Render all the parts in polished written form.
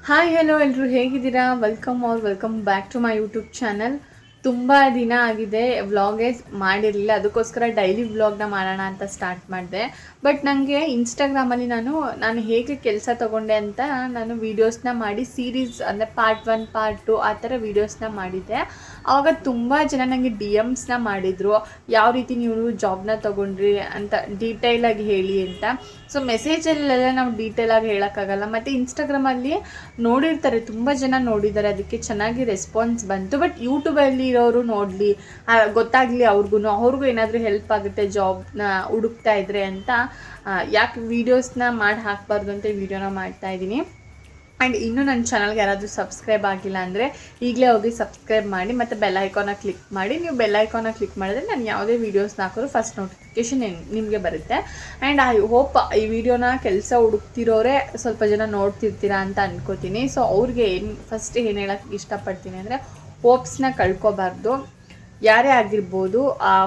Hi hello ಎಲ್ಲರೂ ಹೇಗಿದ್ದೀರಾ? Welcome back to my YouTube channel. ತುಂಬ ದಿನ ಆಗಿದೆ ವ್ಲಾಗೇ ಮಾಡಿರಲಿಲ್ಲ, ಅದಕ್ಕೋಸ್ಕರ ಡೈಲಿ ವ್ಲಾಗ್ನ ಮಾಡೋಣ ಅಂತ ಸ್ಟಾರ್ಟ್ ಮಾಡಿದೆ. ಬಟ್ ನನಗೆ ಇನ್ಸ್ಟಾಗ್ರಾಮಲ್ಲಿ ನಾನು ಹೇಗೆ ಕೆಲಸ ತೊಗೊಂಡೆ ಅಂತ ನಾನು ವೀಡಿಯೋಸ್ನ ಮಾಡಿ ಸೀರೀಸ್ ಅಂದರೆ ಪಾರ್ಟ್ 1 ಪಾರ್ಟ್ 2 ಆ ಥರ ವೀಡಿಯೋಸ್ನ ಮಾಡಿದ್ದೆ. ಆವಾಗ ತುಂಬ ಜನ ನನಗೆ DMಸ್ನ ಮಾಡಿದರು, ಯಾವ ರೀತಿ ನೀವು ಜಾಬ್ನ ತೊಗೊಂಡ್ರಿ ಅಂತ ಡೀಟೇಲಾಗಿ ಹೇಳಿ ಅಂತ. ಸೊ ಮೆಸೇಜಲ್ಲೆಲ್ಲ ನಾವು ಡೀಟೇಲಾಗಿ ಹೇಳೋಕ್ಕಾಗಲ್ಲ. ಮತ್ತು ಇನ್ಸ್ಟಾಗ್ರಾಮಲ್ಲಿ ನೋಡಿರ್ತಾರೆ, ತುಂಬ ಜನ ನೋಡಿದ್ದಾರೆ, ಅದಕ್ಕೆ ಚೆನ್ನಾಗಿ ರೆಸ್ಪಾನ್ಸ್ ಬಂತು. ಬಟ್ ಯೂಟ್ಯೂಬಲ್ಲಿ ಇರೋರು ನೋಡಲಿ, ಗೊತ್ತಾಗಲಿ ಅವ್ರಿಗೂ ಏನಾದರೂ ಹೆಲ್ಪ್ ಆಗುತ್ತೆ ಜಾಬ್ನ ಹುಡುಕ್ತಾ ಇದ್ರೆ ಅಂತ ಯಾಕೆ ವೀಡಿಯೋಸ್ನ ಮಾಡಿ ಹಾಕಬಾರ್ದು ಅಂತ ಈ ವಿಡಿಯೋನ ಮಾಡ್ತಾಯಿದ್ದೀನಿ. ಆ್ಯಂಡ್ ಇನ್ನೂ ನನ್ನ ಚಾನಲ್ಗೆ ಯಾರಾದರೂ ಸಬ್ಸ್ಕ್ರೈಬ್ ಆಗಿಲ್ಲ ಅಂದರೆ ಈಗಲೇ ಹೋಗಿ ಸಬ್ಸ್ಕ್ರೈಬ್ ಮಾಡಿ ಮತ್ತು ಬೆಲ್ ಐಕಾನ ಕ್ಲಿಕ್ ಮಾಡಿ. ನೀವು ಬೆಲ್ ಐಕಾನ ಕ್ಲಿಕ್ ಮಾಡಿದ್ರೆ ನಾನು ಯಾವುದೇ ವೀಡಿಯೋಸ್ನ ಹಾಕೋರು ಫಸ್ಟ್ ನೋಟಿಫಿಕೇಷನ್ ನಿಮಗೆ ಬರುತ್ತೆ. ಆ್ಯಂಡ್ ಐ ಹೋಪ್ ಈ ವಿಡಿಯೋನ ಕೆಲಸ ಹುಡುಕ್ತಿರೋರೇ ಸ್ವಲ್ಪ ಜನ ನೋಡ್ತಿರ್ತೀರಾ ಅಂತ ಅನ್ಕೋತೀನಿ. ಸೊ ಅವ್ರಿಗೆ ಫಸ್ಟ್ ಏನು ಹೇಳೋಕ್ಕೆ ಇಷ್ಟಪಡ್ತೀನಿ ಅಂದರೆ, ಹೋಪ್ಸ್ನ ಕಳ್ಕೊಬಾರ್ದು. ಯಾರೇ ಆಗಿರ್ಬೋದು,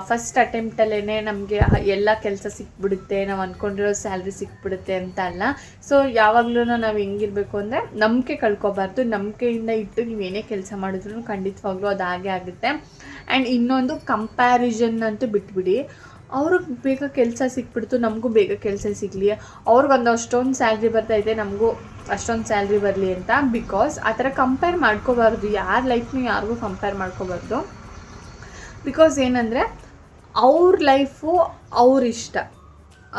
ಫಸ್ಟ್ ಅಟೆಂಪ್ಟಲ್ಲೇ ನಮಗೆ ಎಲ್ಲ ಕೆಲಸ ಸಿಕ್ಬಿಡುತ್ತೆ, ನಾವು ಅಂದ್ಕೊಂಡಿರೋ ಸ್ಯಾಲ್ರಿ ಸಿಕ್ಬಿಡುತ್ತೆ ಅಂತ ಅಲ್ಲ. ಸೊ ಯಾವಾಗಲೂ ನಾವು ಹೆಂಗಿರಬೇಕು ಅಂದರೆ, ನಂಬಿಕೆ ಕಳ್ಕೊಬಾರ್ದು. ನಂಬಿಕೆಯಿಂದ ಇಟ್ಟು ನೀವು ಏನೇ ಕೆಲಸ ಮಾಡಿದ್ರು ಖಂಡಿತವಾಗ್ಲೂ ಅದು ಹಾಗೆ ಆಗುತ್ತೆ. ಆ್ಯಂಡ್ ಇನ್ನೊಂದು, ಕಂಪ್ಯಾರಿಸನ್ ಅಂತೂ ಬಿಟ್ಬಿಡಿ. ಅವ್ರಿಗೆ ಬೇಗ ಕೆಲಸ ಸಿಕ್ಬಿಡ್ತು, ನಮಗೂ ಬೇಗ ಕೆಲಸ ಸಿಗಲಿ, ಅವ್ರಿಗೊಂದು ಅಷ್ಟೊಂದು ಸ್ಯಾಲ್ರಿ ಬರ್ತೈತೆ, ನಮಗೂ ಅಷ್ಟೊಂದು ಸ್ಯಾಲ್ರಿ ಬರಲಿ ಅಂತ. ಬಿಕಾಸ್ ಆ ಥರ ಕಂಪೇರ್ ಮಾಡ್ಕೋಬಾರ್ದು. ಯಾರ ಲೈಫ್ನೂ ಯಾರಿಗೂ ಕಂಪೇರ್ ಮಾಡ್ಕೋಬಾರ್ದು. ಬಿಕಾಸ್ ಏನಂದರೆ, ಅವ್ರ ಲೈಫು ಅವ್ರ ಇಷ್ಟ.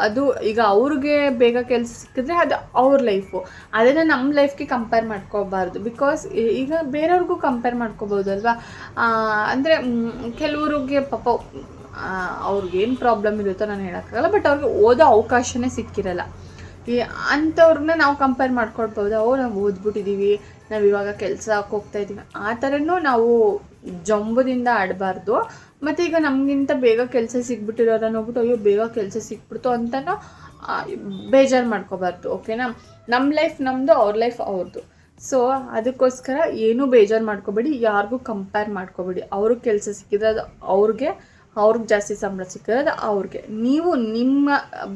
ಅದು ಈಗ ಅವ್ರಿಗೆ ಬೇಗ ಕೆಲಸ ಸಿಕ್ಕಿದ್ರೆ ಅದು ಅವ್ರ ಲೈಫು, ಅದನ್ನು ನಮ್ಮ ಲೈಫ್ಗೆ ಕಂಪೇರ್ ಮಾಡ್ಕೋಬಾರ್ದು. ಬಿಕಾಸ್ ಈಗ ಬೇರೆಯವ್ರಿಗೂ ಕಂಪೇರ್ ಮಾಡ್ಕೋಬೋದಲ್ವ. ಅಂದರೆ ಕೆಲವ್ರಿಗೆ ಪಾಪ ಅವ್ರಿಗೇನು ಪ್ರಾಬ್ಲಮ್ ಇರುತ್ತೋ ನಾನು ಹೇಳೋಕ್ಕಾಗಲ್ಲ, ಬಟ್ ಅವ್ರಿಗೆ ಓದೋ ಅವಕಾಶನೇ ಸಿಕ್ಕಿರಲ್ಲ. ಅಂಥವ್ರನ್ನ ನಾವು ಕಂಪೇರ್ ಮಾಡ್ಕೊಳ್ಬೋದು. ನಾವು ಓದ್ಬಿಟ್ಟಿದ್ದೀವಿ, ನಾವು ಇವಾಗ ಕೆಲಸಕ್ಕೆ ಹೋಗ್ತಾಯಿದ್ದೀವಿ, ಆ ಥರನೂ ನಾವು ಜಂಬದಿಂದ ಆಡಬಾರ್ದು. ಮತ್ತು ಈಗ ನಮಗಿಂತ ಬೇಗ ಕೆಲಸ ಸಿಕ್ಬಿಟ್ಟಿರೋರ ನೋಡ್ಬಿಟ್ಟು ಅಯ್ಯೋ ಬೇಗ ಕೆಲಸ ಸಿಕ್ಬಿಡ್ತು ಅಂತನೂ ಬೇಜಾರು ಮಾಡ್ಕೋಬಾರ್ದು. ಓಕೆನಾ? ನಮ್ಮ ಲೈಫ್ ನಮ್ಮದು, ಅವ್ರ ಲೈಫ್ ಅವ್ರದ್ದು. ಸೊ ಅದಕ್ಕೋಸ್ಕರ ಏನೂ ಬೇಜಾರು ಮಾಡ್ಕೋಬೇಡಿ, ಯಾರಿಗೂ ಕಂಪೇರ್ ಮಾಡ್ಕೋಬೇಡಿ. ಅವ್ರಿಗೆ ಕೆಲಸ ಸಿಕ್ಕಿದ್ರೆ ಅದು ಅವ್ರಿಗೆ ಜಾಸ್ತಿ ಸಂಬಳ ಸಿಕ್ಕಿರೋದು ಅವ್ರಿಗೆ. ನೀವು ನಿಮ್ಮ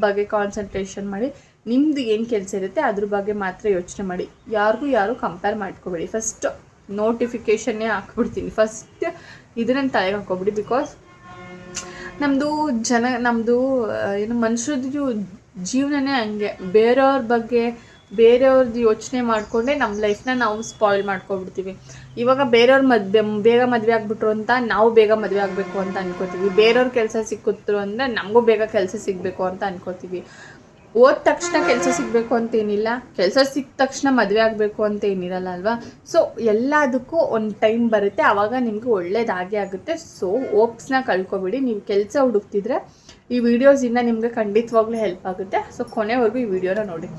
ಬಗ್ಗೆ ಕಾನ್ಸಂಟ್ರೇಷನ್ ಮಾಡಿ, ನಿಮ್ಮದು ಏನು ಕೆಲಸ ಇರುತ್ತೆ ಅದ್ರ ಬಗ್ಗೆ ಮಾತ್ರ ಯೋಚನೆ ಮಾಡಿ. ಯಾರು ಕಂಪೇರ್ ಮಾಡ್ಕೋಬೇಡಿ. ಫಸ್ಟ್ ನೋಟಿಫಿಕೇಷನ್ನೇ ಹಾಕ್ಬಿಡ್ತೀನಿ, ಫಸ್ಟ್ ಇದನ್ನ ತಲೆಗೆ ಹಾಕೋಬಿಡಿ. ಬಿಕಾಸ್ ನಮ್ಮದು ಏನು ಮನುಷ್ಯರದ್ದು ಜೀವನನೇ ಹಂಗೆ. ಬೇರೆಯವ್ರದ್ದು ಯೋಚನೆ ಮಾಡಿಕೊಂಡೆ ನಮ್ಮ ಲೈಫ್ನ ನಾವು ಸ್ಪಾಯ್ಲ್ ಮಾಡ್ಕೊಬಿಡ್ತೀವಿ. ಇವಾಗ ಬೇರೆಯವ್ರ ಬೇಗ ಮದುವೆ ಆಗಿಬಿಟ್ರು ಅಂತ ನಾವು ಬೇಗ ಮದುವೆ ಆಗಬೇಕು ಅಂತ ಅನ್ಕೋತೀವಿ. ಬೇರೆಯವ್ರ ಕೆಲಸ ಸಿಕ್ಕಿದ್ರು ಅಂದರೆ ನಮಗೂ ಬೇಗ ಕೆಲಸ ಸಿಗಬೇಕು ಅಂತ ಅನ್ಕೋತೀವಿ. ಓದ ತಕ್ಷಣ ಕೆಲಸ ಸಿಗಬೇಕು ಅಂತೇನಿಲ್ಲ, ಕೆಲಸ ಸಿಕ್ಕ ತಕ್ಷಣ ಮದುವೆ ಆಗಬೇಕು ಅಂತ ಏನಿರಲ್ಲ ಅಲ್ವಾ. ಸೊ ಎಲ್ಲದಕ್ಕೂ ಒಂದು ಟೈಮ್ ಬರುತ್ತೆ, ಆವಾಗ ನಿಮಗೆ ಒಳ್ಳೇದಾಗೇ ಆಗುತ್ತೆ. ಸೊ ಹೋಪ್ಸ್ನ ಕಳ್ಕೊಬೇಡಿ. ನೀವು ಕೆಲಸ ಹುಡುಕ್ತಿದ್ರೆ ಈ ವಿಡಿಯೋಸಿಂದ ನಿಮಗೆ ಖಂಡಿತವಾಗ್ಲೂ ಹೆಲ್ಪ್ ಆಗುತ್ತೆ. ಸೊ ಕೊನೆವರೆಗೂ ಈ ವಿಡಿಯೋನ ನೋಡಿ.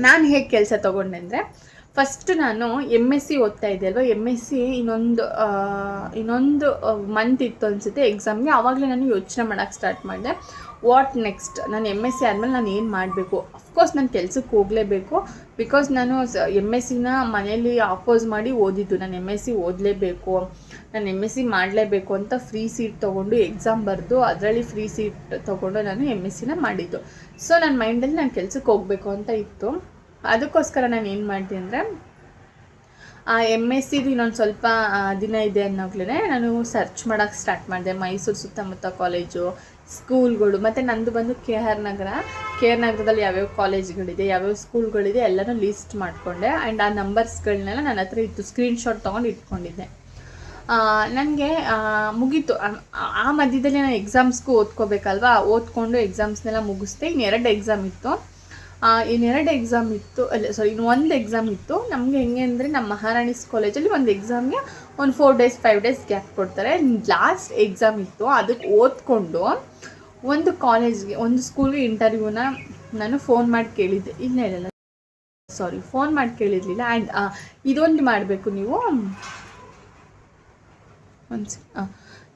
ನಾನು ಹೇಗೆ ಕೆಲಸ ತೊಗೊಂಡೆ ಅಂದರೆ, ಫಸ್ಟ್ ನಾನು MSc ಓದ್ತಾ ಇದ್ದೆ ಅಲ್ವಾ. MSc ಇನ್ನೊಂದು ಮಂತ್ ಇತ್ತು ಅನಿಸುತ್ತೆ ಎಕ್ಸಾಮ್ಗೆ. ಆವಾಗಲೇ ನಾನು ಯೋಚನೆ ಮಾಡೋಕ್ಕೆ ಸ್ಟಾರ್ಟ್ ಮಾಡಿದೆ, ವಾಟ್ ನೆಕ್ಸ್ಟ್. ನಾನು MSc ಆದಮೇಲೆ ನಾನು ಏನು ಮಾಡಬೇಕು. ಅಫ್ಕೋರ್ಸ್ ನಾನು ಕೆಲ್ಸಕ್ಕೆ ಹೋಗಲೇಬೇಕು. ಬಿಕಾಸ್ ನಾನು MScನ ಮನೇಲಿ ಅಪೋಸ್ ಮಾಡಿ ಓದಿದ್ದು. ನಾನು MSc ಓದಲೇಬೇಕು, ನಾನು MSc ಮಾಡಲೇಬೇಕು ಅಂತ ಫ್ರೀ ಸೀಟ್ ತೊಗೊಂಡು ಎಕ್ಸಾಮ್ ಬರೆದು ಅದರಲ್ಲಿ ಫ್ರೀ ಸೀಟ್ ತೊಗೊಂಡು ನಾನು MScನ ಮಾಡಿದ್ದು. ಸೊ ನನ್ನ ಮೈಂಡಲ್ಲಿ ನಾನು ಕೆಲ್ಸಕ್ಕೆ ಹೋಗಬೇಕು ಅಂತ ಇತ್ತು. ಅದಕ್ಕೋಸ್ಕರ ನಾನು ಏನು ಮಾಡಿದೆ ಅಂದರೆ, MScದು ಇನ್ನೊಂದು ಸ್ವಲ್ಪ ದಿನ ಇದೆ ಅನ್ನೋಗ್ಲೇ ನಾನು ಸರ್ಚ್ ಮಾಡೋಕ್ಕೆ ಸ್ಟಾರ್ಟ್ ಮಾಡಿದೆ. ಮೈಸೂರು ಸುತ್ತಮುತ್ತ ಕಾಲೇಜು, ಸ್ಕೂಲ್ಗಳು, ಮತ್ತು ನಂದು ಬಂದು KR ನಗರದಲ್ಲಿ ಯಾವ್ಯಾವ ಕಾಲೇಜ್ಗಳಿದೆ, ಯಾವ್ಯಾವ ಸ್ಕೂಲ್ಗಳಿದೆ ಎಲ್ಲನೂ ಲೀಸ್ಟ್ ಮಾಡಿಕೊಂಡೆ. ಆ್ಯಂಡ್ ಆ ನಂಬರ್ಸ್ಗಳನ್ನೆಲ್ಲ ನನ್ನ ಹತ್ರ ಇತ್ತು, ಸ್ಕ್ರೀನ್ಶಾಟ್ ತೊಗೊಂಡು ಇಟ್ಕೊಂಡಿದ್ದೆ. ನನಗೆ ಮುಗೀತು. ಆ ಮಧ್ಯದಲ್ಲಿ ನಾನು ಎಕ್ಸಾಮ್ಸ್ಗೂ ಓದ್ಕೋಬೇಕಲ್ವಾ, ಓದ್ಕೊಂಡು ಎಕ್ಸಾಮ್ಸ್ನೆಲ್ಲ ಮುಗಿಸ್ದೆ. ಇನ್ನೆರಡು ಎಕ್ಸಾಮ್ ಇತ್ತು. ಇನ್ನು ಒಂದು ಎಕ್ಸಾಮ್ ಇತ್ತು. ನಮಗೆ ಹೆಂಗೆ ಅಂದರೆ, ನಮ್ಮ ಮಹಾರಾಣೀಸ್ ಕಾಲೇಜಲ್ಲಿ ಒಂದು ಎಕ್ಸಾಮ್ಗೆ ಒಂದು 4 days 5 days ಗ್ಯಾಪ್ ಕೊಡ್ತಾರೆ. ಲಾಸ್ಟ್ ಎಕ್ಸಾಮ್ ಇತ್ತು, ಅದಕ್ಕೆ ಓದ್ಕೊಂಡು ಒಂದು ಸ್ಕೂಲ್ಗೆ ಇಂಟರ್ವ್ಯೂನ ನಾನು ಫೋನ್ ಮಾಡಿ ಕೇಳಿದ್ದೆ. ಫೋನ್ ಮಾಡಿ ಕೇಳಿರಲಿಲ್ಲ. ಆ್ಯಂಡ್ ಇದೊಂದು ಮಾಡಬೇಕು ನೀವು,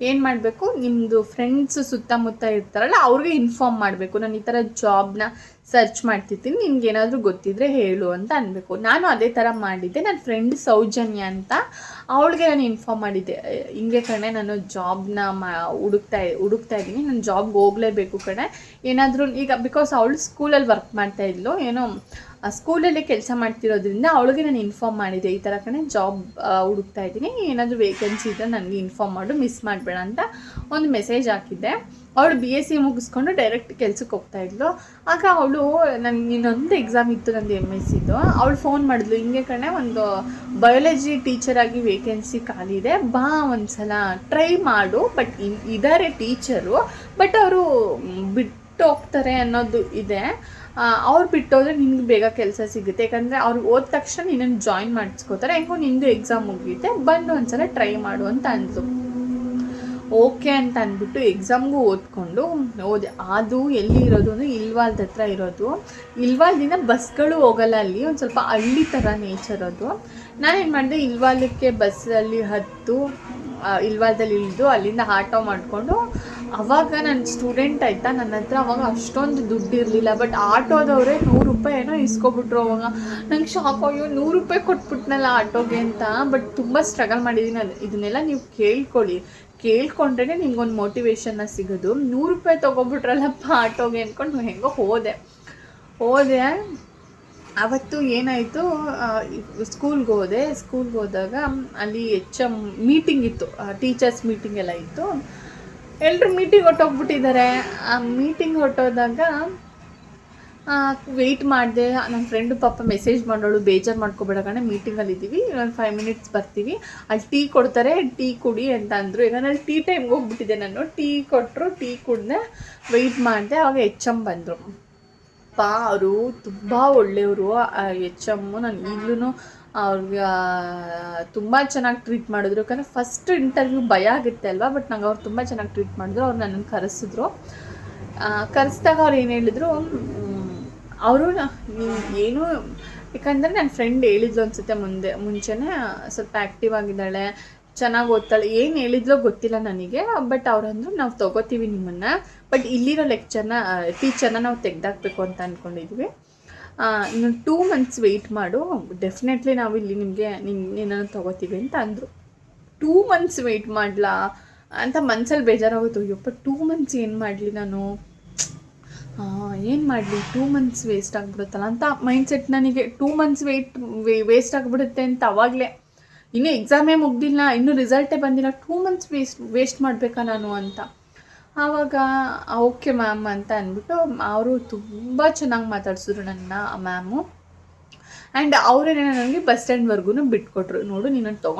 ಏನು ಮಾಡಬೇಕು, ನಿಮ್ಮದು ಫ್ರೆಂಡ್ಸ್ ಸುತ್ತಮುತ್ತ ಇರ್ತಾರಲ್ಲ ಅವ್ರಿಗೆ ಇನ್ಫಾರ್ಮ್ ಮಾಡಬೇಕು, ನಾನು ಈ ಥರ ಜಾಬ್ನ ಸರ್ಚ್ ಮಾಡ್ತಿರ್ತೀನಿ, ನಿನ್ಗೇನಾದರೂ ಗೊತ್ತಿದ್ರೆ ಹೇಳು ಅಂತ ಅನ್ಬೇಕು. ನಾನು ಅದೇ ಥರ ಮಾಡಿದ್ದೆ. ನನ್ನ ಫ್ರೆಂಡ್ ಸೌಜನ್ಯ ಅಂತ, ಅವಳಿಗೆ ನಾನು ಇನ್ಫಾರ್ಮ್ ಮಾಡಿದ್ದೆ, ಹಿಂಗೆ ಕಣೆ ನಾನು ಜಾಬ್ನ ಹುಡುಕ್ತಾ ಇದ್ದೀನಿ, ನಾನು ಜಾಬ್ಗೆ ಹೋಗಲೇಬೇಕು ಕಣೆ, ಏನಾದರೂ ಈಗ ಬಿಕಾಸ್ ಅವಳು ಸ್ಕೂಲಲ್ಲಿ ವರ್ಕ್ ಮಾಡ್ತಾಯಿದ್ಲು, ಏನೋ ಸ್ಕೂಲಲ್ಲಿ ಕೆಲಸ ಮಾಡ್ತಿರೋದ್ರಿಂದ ಅವಳಿಗೆ ನಾನು ಇನ್ಫಾರ್ಮ್ ಮಾಡಿದ್ದೆ, ಈ ಥರ ಕಣೆ ಜಾಬ್ ಹುಡುಕ್ತಾ ಇದ್ದೀನಿ, ಏನಾದರೂ ವೇಕೆನ್ಸಿ ಇದ್ದರೆ ನನಗೆ ಇನ್ಫಾರ್ಮ್ ಮಾಡು, ಮಿಸ್ ಮಾಡಬೇಡ ಅಂತ ಒಂದು ಮೆಸೇಜ್ ಹಾಕಿದ್ದೆ. ಅವಳು BSc ಮುಗಿಸ್ಕೊಂಡು ಡೈರೆಕ್ಟ್ ಕೆಲ್ಸಕ್ಕೆ ಹೋಗ್ತಾಯಿದ್ಲು. ಆಗ ಅವಳು ನನಗೆ ಇನ್ನೊಂದು ಎಕ್ಸಾಮ್ ಇತ್ತು, ನಂದು MScದು. ಅವಳು ಫೋನ್ ಮಾಡಿದ್ಲು, ಹಿಂಗೆ ಕಣೆ ಒಂದು ಬಯಾಲಜಿ ಟೀಚರಾಗಿ ವೇಕೆನ್ಸಿ ಖಾಲಿ ಇದೆ, ಬಾ ಒಂದ್ಸಲ ಟ್ರೈ ಮಾಡು, ಬಟ್ ಇದ್ದಾರೆ ಟೀಚರು, ಬಟ್ ಅವರು ಬಿಟ್ಟು ಹೋಗ್ತಾರೆ ಅನ್ನೋದು ಇದೆ, ಅವ್ರು ಬಿಟ್ಟೋದ್ರೆ ನಿನ್ಗೆ ಬೇಗ ಕೆಲಸ ಸಿಗುತ್ತೆ, ಯಾಕಂದರೆ ಅವ್ರು ಹೋದ ತಕ್ಷಣ ನಿನ್ನನ್ನು ಜಾಯಿನ್ ಮಾಡಿಸ್ಕೋತಾರೆ, ಹೆಂಗೋ ನಿಂದು ಎಕ್ಸಾಮ್ ಮುಗಿಯುತ್ತೆ, ಬಂದು ಒಂದ್ಸಲ ಟ್ರೈ ಮಾಡು ಅಂತ ಅಂದ್ಲು. ಓಕೆ ಅಂತ ಅಂದ್ಬಿಟ್ಟು ಎಕ್ಸಾಮ್ಗೂ ಓದ್ಕೊಂಡು ಹೋದೆ. ಅದು ಎಲ್ಲಿ ಇರೋದು ಅಂದರೆ ಇಲ್ವಾಲ್ದ ಹತ್ರ ಇರೋದು. ಇಲ್ವಾಲ್ದಿಂದ ಬಸ್ಗಳು ಹೋಗಲ್ಲ, ಅಲ್ಲಿ ಒಂದು ಸ್ವಲ್ಪ ಹಳ್ಳಿ ಥರ ನೇಚರ್ ಅದು. ನಾನೇನು ಮಾಡಿದೆ, ಇಲ್ವಾಲಕ್ಕೆ ಬಸ್ಸಲ್ಲಿ ಹತ್ತು ಇಲ್ವಾಲ್ದಲ್ಲಿ ಇಳಿದು ಅಲ್ಲಿಂದ ಆಟೋ ಮಾಡಿಕೊಂಡು, ಅವಾಗ ನಾನು ಸ್ಟೂಡೆಂಟ್ ಆಯಿತಾ, ನನ್ನ ಹತ್ರ ಅವಾಗ ಅಷ್ಟೊಂದು ದುಡ್ಡು ಇರಲಿಲ್ಲ, ಬಟ್ ಆಟೋದವರೇ 100 ರೂಪಾಯಿ ಏನೋ ಇಸ್ಕೊಬಿಟ್ರು. ಅವಾಗ ನಂಗೆ ಶಾಕ್, ಅಯ್ಯೋ 100 ರೂಪಾಯಿ ಕೊಟ್ಬಿಟ್ನಲ್ಲ ಆಟೋಗೆ ಅಂತ. ಬಟ್ ತುಂಬ ಸ್ಟ್ರಗಲ್ ಮಾಡಿದ್ದೀನಿ. ಇದನ್ನೆಲ್ಲ ನೀವು ಕೇಳ್ಕೊಂಡ್ರೆ ನಿಮ್ಗೊಂದು ಮೋಟಿವೇಶನ್ನ ಸಿಗೋದು. 100 ರೂಪಾಯಿ ತೊಗೊಬಿಟ್ರಲ್ಲಪ್ಪ ಆಟೋಗೆ ಅಂದ್ಕೊಂಡು ಹೆಂಗೋ ಹೋದೆ. ಅವತ್ತು ಏನಾಯಿತು, ಸ್ಕೂಲ್ಗೆ ಹೋದಾಗ ಅಲ್ಲಿ HM ಮೀಟಿಂಗ್ ಇತ್ತು, ಟೀಚರ್ಸ್ ಮೀಟಿಂಗ್ ಎಲ್ಲ ಇತ್ತು. ಎಲ್ಲರೂ ಮೀಟಿಂಗ್ ಹೊಟ್ಟೋಗ್ಬಿಟ್ಟಿದ್ದಾರೆ. ಆ ಮೀಟಿಂಗ್ ಹೊಟ್ಟೋದಾಗ ವೆಯ್ಟ್ ಮಾಡಿದೆ. ನನ್ನ ಫ್ರೆಂಡು ಪಾಪ ಮೆಸೇಜ್ ಮಾಡೋಳು, ಬೇಜಾರು ಮಾಡ್ಕೊಬೇಡ ಕಣೆ, ಮೀಟಿಂಗಲ್ಲಿ ಇದ್ದೀವಿ, ಒಂದು 5 ಮಿನಿಟ್ಸ್ ಬರ್ತೀವಿ, ಅಲ್ಲಿ ಟೀ ಕೊಡ್ತಾರೆ, ಟೀ ಕುಡಿ ಅಂತ ಅಂದರು. ಈಗ ನಾನು ಟೀ ಟೈಮ್ಗೆ ಹೋಗ್ಬಿಟ್ಟಿದ್ದೆ. ನಾನು ಟೀ ಕೊಟ್ಟರು, ಟೀ ಕುಡಿದೆ, ವೆಯ್ಟ್ ಮಾಡಿದೆ. ಆವಾಗ HM ಬಂದರು. ಅವರು ತುಂಬ ಒಳ್ಳೆಯವರು. HM ನಾನು ಈಗಲೂ ಅವ್ರಿಗೆ ತುಂಬ ಚೆನ್ನಾಗಿ ಟ್ರೀಟ್ ಮಾಡಿದ್ರು. ಯಾಕಂದರೆ ಫಸ್ಟ್ ಇಂಟರ್ವ್ಯೂ ಭಯ ಆಗುತ್ತೆ ಅಲ್ವಾ, ಬಟ್ ನಂಗೆ ಅವ್ರು ತುಂಬ ಚೆನ್ನಾಗಿ ಟ್ರೀಟ್ ಮಾಡಿದ್ರು. ಅವ್ರು ನನ್ನನ್ನು ಕರೆಸಿದಾಗ ಅವ್ರು ಏನು ಹೇಳಿದ್ರು, ಅವರು ಏನು, ಯಾಕಂದರೆ ನನ್ನ ಫ್ರೆಂಡ್ ಹೇಳಿದ್ಲು ಅನಿಸುತ್ತೆ, ಮುಂಚೆನೇ ಸ್ವಲ್ಪ ಆ್ಯಕ್ಟಿವ್ ಆಗಿದ್ದಾಳೆ, ಚೆನ್ನಾಗಿ ಓದ್ತಾಳೆ, ಏನು ಹೇಳಿದ್ಲೋ ಗೊತ್ತಿಲ್ಲ ನನಗೆ. ಬಟ್ ಅವ್ರಂದ್ರು, ನಾವು ತೊಗೋತೀವಿ ನಿಮ್ಮನ್ನು, ಬಟ್ ಇಲ್ಲಿರೋ ಟೀಚರ್ನ ನಾವು ತೆಗೆದಾಕಬೇಕು ಅಂತ ಅಂದ್ಕೊಂಡಿದ್ವಿ. ಇನ್ನು 2 ಮಂತ್ಸ್ ವೆಯ್ಟ್ ಮಾಡು, ಡೆಫಿನೆಟ್ಲಿ ನಾವು ಇಲ್ಲಿ ನಿನ್ನನ್ನು ತೊಗೋತೀವಿ ಅಂತ ಅಂದರು. 2 ಮಂತ್ಸ್ ವೆಯ್ಟ್ ಮಾಡಲಾ ಅಂತ ಮನ್ಸಲ್ಲಿ ಬೇಜಾರಾಗೋಯ್ತು. ಅಯ್ಯಪ್ಪ 2 ಮಂತ್ಸ್ ಏನು ಮಾಡಲಿ ನಾನು, ಏನು ಮಾಡಲಿ, 2 ಮಂತ್ಸ್ ವೇಸ್ಟ್ ಆಗಿಬಿಡುತ್ತಲ್ಲ ಅಂತ ಮೈಂಡ್ಸೆಟ್ ನನಗೆ. 2 ಮಂತ್ಸ್ ವೇಸ್ಟ್ ಆಗಿಬಿಡುತ್ತೆ ಅಂತ ಅವಾಗಲೇ. ಇನ್ನೂ ಎಕ್ಸಾಮೇ ಮುಗ್ದಿಲ್ಲ, ಇನ್ನೂ ರಿಸಲ್ಟೇ ಬಂದಿಲ್ಲ, 2 ಮಂತ್ಸ್ ವೇಸ್ಟ್ ಮಾಡಬೇಕಾ ನಾನು ಅಂತ. ಆವಾಗ ಓಕೆ ಮ್ಯಾಮ್ ಅಂತ ಅಂದ್ಬಿಟ್ಟು ಅವರು ತುಂಬ ಚೆನ್ನಾಗಿ ಮಾತಾಡ್ಸಿದ್ರು ನನ್ನ ಮ್ಯಾಮು. ಆ್ಯಂಡ್ ಅವರೇನೇ ನನಗೆ ಬಸ್ ಸ್ಟ್ಯಾಂಡ್ವರೆಗೂ ಬಿಟ್ಕೊಟ್ರು. ನೋಡು, ನೀನು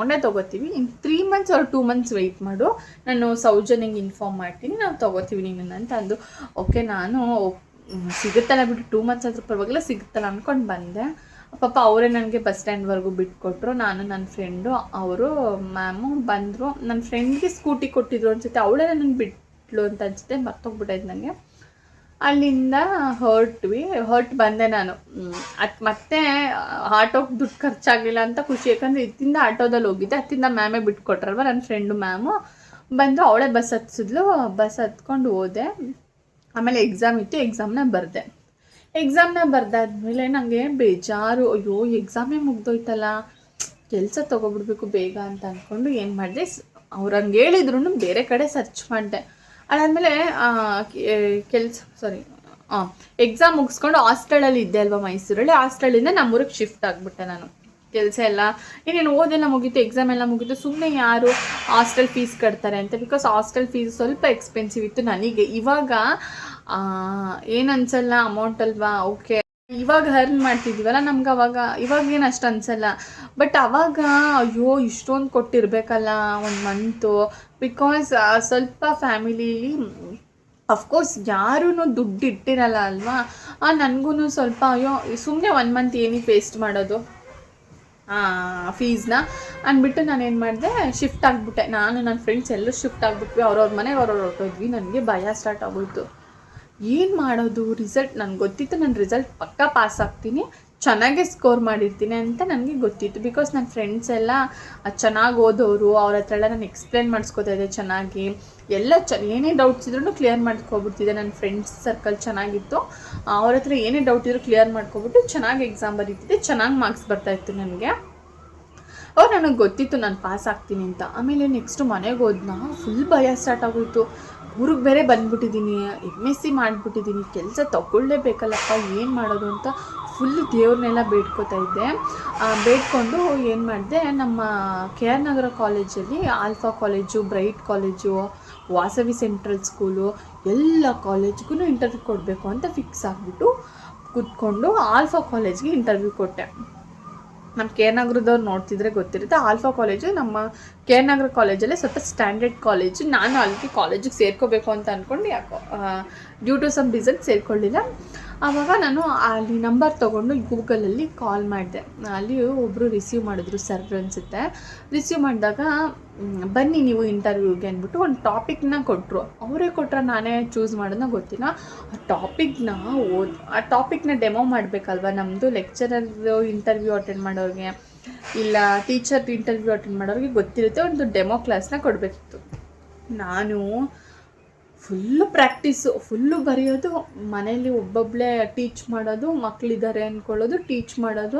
ತೊಗೋತೀವಿ, ಇನ್ನು 3 ಮಂತ್ಸ್ ಅವ್ರು 2 ಮಂತ್ಸ್ ವೆಯ್ಟ್ ಮಾಡು, ನಾನು ಸೌಜನ್ಯಂಗೆ ಇನ್ಫಾರ್ಮ್ ಮಾಡ್ತೀನಿ, ನಾವು ತೊಗೋತೀವಿ ನಿನ್ನನ್ನು ಅಂತ ಅಂದು. ಓಕೆ, ನಾನು ಸಿಗುತ್ತಲ್ಲ ಬಿಟ್ಟು 2 ಮಂತ್ಸ್ ಆದರೂ ಪರವಾಗಿಲ್ಲ, ಸಿಗುತ್ತಲ್ಲ ಅಂದ್ಕೊಂಡು ಬಂದೆ. ಪಾಪ ಅವರೇ ನನಗೆ ಬಸ್ ಸ್ಟ್ಯಾಂಡ್ವರೆಗೂ ಬಿಟ್ಕೊಟ್ರು. ನಾನು, ನನ್ನ ಫ್ರೆಂಡು, ಅವರು ಮ್ಯಾಮು ಬಂದರು. ನನ್ನ ಫ್ರೆಂಡ್ಗೆ ಸ್ಕೂಟಿ ಕೊಟ್ಟಿದ್ರು ಅನಿಸುತ್ತೆ, ಅವಳೇ ನನಗೆ ಬಿಟ್ಲು ಅಂತ ಅನಿಸುತ್ತೆ, ಮರ್ತೋಗ್ಬಿಟ್ಟೈತೆ ನನಗೆ. ಅಲ್ಲಿಂದ ಹೊರಟು ಬಂದೆ ನಾನು. ಮತ್ತೆ ಆಟೋಗೆ ದುಡ್ಡು ಖರ್ಚಾಗಲಿಲ್ಲ ಅಂತ ಖುಷಿ, ಯಾಕಂದರೆ ಇತ್ತಿಂದ ಆಟೋದಲ್ಲಿ ಹೋಗಿದ್ದೆ, ಹತ್ತಿಂದ ಮ್ಯಾಮೇ ಬಿಟ್ಕೊಟ್ರಲ್ವ, ನನ್ನ ಫ್ರೆಂಡು ಮ್ಯಾಮು ಬಂದು ಅವಳೇ ಬಸ್ ಹತ್ತಿಸಿದ್ಲು. ಬಸ್ ಹತ್ಕೊಂಡು ಹೋದೆ. ಆಮೇಲೆ ಎಕ್ಸಾಮ್ ಇತ್ತು, ಎಕ್ಸಾಮ್ನ ಬರ್ದಾದ್ಮೇಲೆ ನನಗೆ ಬೇಜಾರು, ಅಯ್ಯೋ ಎಕ್ಸಾಮೇ ಮುಗ್ದೋಯ್ತಲ್ಲ, ಕೆಲಸ ತೊಗೊಬಿಡ್ಬೇಕು ಬೇಗ ಅಂತ ಅಂದ್ಕೊಂಡು ಏನು ಮಾಡಿದೆ, ಅವ್ರು ಹಂಗೆ ಹೇಳಿದ್ರು ಬೇರೆ ಕಡೆ ಸರ್ಚ್ ಮಾಡಿದೆ. ಅದಾದಮೇಲೆ ಎಕ್ಸಾಮ್ ಮುಗಿಸ್ಕೊಂಡು ಹಾಸ್ಟೆಲಲ್ಲಿ ಇದ್ದೆ ಅಲ್ವಾ ಮೈಸೂರಲ್ಲಿ, ಹಾಸ್ಟೆಲಿಂದ ನಮ್ಮೂರಿಗೆ ಶಿಫ್ಟ್ ಆಗಿಬಿಟ್ಟೆ ನಾನು. ಕೆಲಸ ಎಲ್ಲ ಇನ್ನೇನು ಓದೆಲ್ಲ ಮುಗೀತು, ಎಕ್ಸಾಮ್ ಎಲ್ಲ ಮುಗೀತು, ಸುಮ್ಮನೆ ಯಾರು ಹಾಸ್ಟೆಲ್ ಫೀಸ್ ಕಟ್ತಾರೆ ಅಂತ. ಬಿಕಾಸ್ ಹಾಸ್ಟೆಲ್ ಫೀಸ್ ಸ್ವಲ್ಪ ಎಕ್ಸ್ಪೆನ್ಸಿವ್ ಇತ್ತು ನನಗೆ. ಇವಾಗ ಏನು ಅನ್ಸಲ್ಲ, ಅಮೌಂಟ್ ಅಲ್ವಾ, ಓಕೆ ಇವಾಗ ಅರ್ನ್ ಮಾಡ್ತಿದ್ದೀವಲ್ಲ, ನಮ್ಗೆ ಇವಾಗೇನು ಅಷ್ಟು ಅನ್ಸಲ್ಲ. ಬಟ್ ಅವಾಗ ಅಯ್ಯೋ ಇಷ್ಟೊಂದು ಕೊಟ್ಟಿರಬೇಕಲ್ಲ ಒಂದು ಮಂತು. ಬಿಕಾಸ್ ಸ್ವಲ್ಪ ಫ್ಯಾಮಿಲೀಲಿ ಅಫ್ಕೋರ್ಸ್ ಯಾರೂ ದುಡ್ಡು ಇಟ್ಟಿರಲ್ಲ ಅಲ್ವಾ. ನನಗೂ ಸ್ವಲ್ಪ ಅಯ್ಯೋ ಸುಮ್ಮನೆ 1 ಮಂತ್ ಏನಕ್ಕೆ ವೇಸ್ಟ್ ಮಾಡೋದು ಫೀಸ್ನ ಅಂದ್ಬಿಟ್ಟು ನಾನೇನು ಮಾಡಿದೆ, ಶಿಫ್ಟ್ ಆಗಿಬಿಟ್ಟೆ. ನಾನು ನನ್ನ ಫ್ರೆಂಡ್ಸ್ ಎಲ್ಲರೂ ಶಿಫ್ಟ್ ಆಗಿಬಿಟ್ವಿ, ಅವ್ರವ್ರ ಮನೆಗೆ ಹೊರಟೋದ್ವಿ. ನನಗೆ ಭಯ ಸ್ಟಾರ್ಟ್ ಆಗೋಯ್ತು, ಏನು ಮಾಡೋದು, ರಿಸಲ್ಟ್ ನನಗೆ ಗೊತ್ತಿತ್ತು, ನಾನು ರಿಸಲ್ಟ್ ಪಕ್ಕಾ ಪಾಸ್ ಆಗ್ತೀನಿ, ಚೆನ್ನಾಗೇ ಸ್ಕೋರ್ ಮಾಡಿರ್ತೀನಿ ಅಂತ ನನಗೆ ಗೊತ್ತಿತ್ತು. ಬಿಕಾಸ್ ನನ್ನ ಫ್ರೆಂಡ್ಸ್ ಎಲ್ಲ ಚೆನ್ನಾಗಿ ಓದೋರು, ಅವ್ರ ಹತ್ರ ಎಲ್ಲ ನಾನು ಎಕ್ಸ್ಪ್ಲೇನ್ ಮಾಡಿಸ್ಕೋತಾ ಇದ್ದೆ ಚೆನ್ನಾಗಿ, ಎಲ್ಲ ಏನೇ ಡೌಟ್ಸ್ ಇದ್ರೂ ಕ್ಲಿಯರ್ ಮಾಡ್ಕೊಬಿಡ್ತಿದ್ದೆ. ನನ್ನ ಫ್ರೆಂಡ್ಸ್ ಸರ್ಕಲ್ ಚೆನ್ನಾಗಿತ್ತು, ಅವ್ರ ಹತ್ರ ಏನೇ ಡೌಟ್ ಇದ್ರೂ ಕ್ಲಿಯರ್ ಮಾಡ್ಕೊಬಿಟ್ಟು ಚೆನ್ನಾಗಿ ಎಕ್ಸಾಮ್ ಬರೀತಿದ್ದೆ, ಚೆನ್ನಾಗಿ ಮಾರ್ಕ್ಸ್ ಬರ್ತಾಯಿತ್ತು ನನಗೆ. ನನಗೆ ಗೊತ್ತಿತ್ತು ನಾನು ಪಾಸ್ ಆಗ್ತೀನಿ ಅಂತ. ಆಮೇಲೆ ನೆಕ್ಸ್ಟು ಮನೆಗೆ ಹೋದ್ನ, ಫುಲ್ ಭಯ ಸ್ಟಾರ್ಟ್ ಆಗೋಯಿತು. ಊರಿಗೆ ಬೇರೆ ಬಂದುಬಿಟ್ಟಿದ್ದೀನಿ, MSc ಮಾಡಿಬಿಟ್ಟಿದ್ದೀನಿ, ಕೆಲಸ ತೊಗೊಳ್ಳೇಬೇಕಲ್ಲಪ್ಪ, ಏನು ಮಾಡೋದು ಅಂತ ಫುಲ್ ದೇವ್ರನ್ನೆಲ್ಲ ಬೇಡ್ಕೋತಾ ಇದ್ದೆ. ಬೇಡ್ಕೊಂಡು ಏನು ಮಾಡಿದೆ, ನಮ್ಮ ಕೆ ಆರ್ ನಗರ ಕಾಲೇಜಲ್ಲಿ alpha college, bright college, Vasavi central school ಎಲ್ಲ ಕಾಲೇಜ್ಗೂ ಇಂಟರ್ವ್ಯೂ ಕೊಡಬೇಕು ಅಂತ ಫಿಕ್ಸ್ ಆಗಿಬಿಟ್ಟು ಕೂತ್ಕೊಂಡು ಆಲ್ಫಾ ಕಾಲೇಜ್ಗೆ ಇಂಟರ್ವ್ಯೂ ಕೊಟ್ಟೆ. ನಮ್ಮ ಕೆ ಆರ್ ನಗರದವ್ರು ನೋಡ್ತಿದ್ರೆ ಗೊತ್ತಿರುತ್ತೆ, ಆಲ್ಫಾ ಕಾಲೇಜು ನಮ್ಮ ಕೆ ಆರ್ ನಗರ ಕಾಲೇಜಲ್ಲೇ ಸ್ವಲ್ಪ ಸ್ಟ್ಯಾಂಡರ್ಡ್ ಕಾಲೇಜು. ನಾನು ಅಲ್ಲಿಗೆ ಕಾಲೇಜಿಗೆ ಸೇರ್ಕೋಬೇಕು ಅಂತ ಅಂದ್ಕೊಂಡು ಯಾಕೋ ಡ್ಯೂ ಟು ಸಮ್ ರೀಸನ್ ಸೇರ್ಕೊಳ್ಳಿಲ್ಲ. ಆವಾಗ ನಾನು ಅಲ್ಲಿ ನಂಬರ್ ತೊಗೊಂಡು ಗೂಗಲಲ್ಲಿ ಕಾಲ್ ಮಾಡಿದೆ. ಅಲ್ಲಿ ಒಬ್ಬರು ರಿಸೀವ್ ಮಾಡಿದ್ರು, ಸರ್ ಅನಿಸುತ್ತೆ. ರಿಸೀವ್ ಮಾಡಿದಾಗ ಬನ್ನಿ ನೀವು ಇಂಟರ್ವ್ಯೂಗೆ ಅಂದ್ಬಿಟ್ಟು ಒಂದು ಟಾಪಿಕ್ನ ಕೊಟ್ಟರು. ಅವರೇ ಕೊಟ್ಟರೆ ನಾನೇ ಚೂಸ್ ಮಾಡೋದನ್ನ ಗೊತ್ತಿಲ್ಲ. ಆ ಟಾಪಿಕ್ನ ಡೆಮೋ ಮಾಡಬೇಕಲ್ವ, ನಮ್ಮದು ಲೆಕ್ಚರರ್ ಇಂಟರ್ವ್ಯೂ ಅಟೆಂಡ್ ಮಾಡೋರಿಗೆ ಇಲ್ಲ ಟೀಚರ್ ಇಂಟರ್ವ್ಯೂ ಅಟೆಂಡ್ ಮಾಡೋರಿಗೆ ಗೊತ್ತಿರುತ್ತೆ, ಒಂದು ಡೆಮೋ ಕ್ಲಾಸ್ನ ಕೊಡಬೇಕಿತ್ತು. ನಾನು ಫುಲ್ಲು ಬರೆಯೋದು, ಮನೇಲಿ ಒಬ್ಬೊಬ್ಬಳೇ ಟೀಚ್ ಮಾಡೋದು, ಮಕ್ಕಳಿದ್ದಾರೆ ಅಂದ್ಕೊಳ್ಳೋದು, ಟೀಚ್ ಮಾಡೋದು,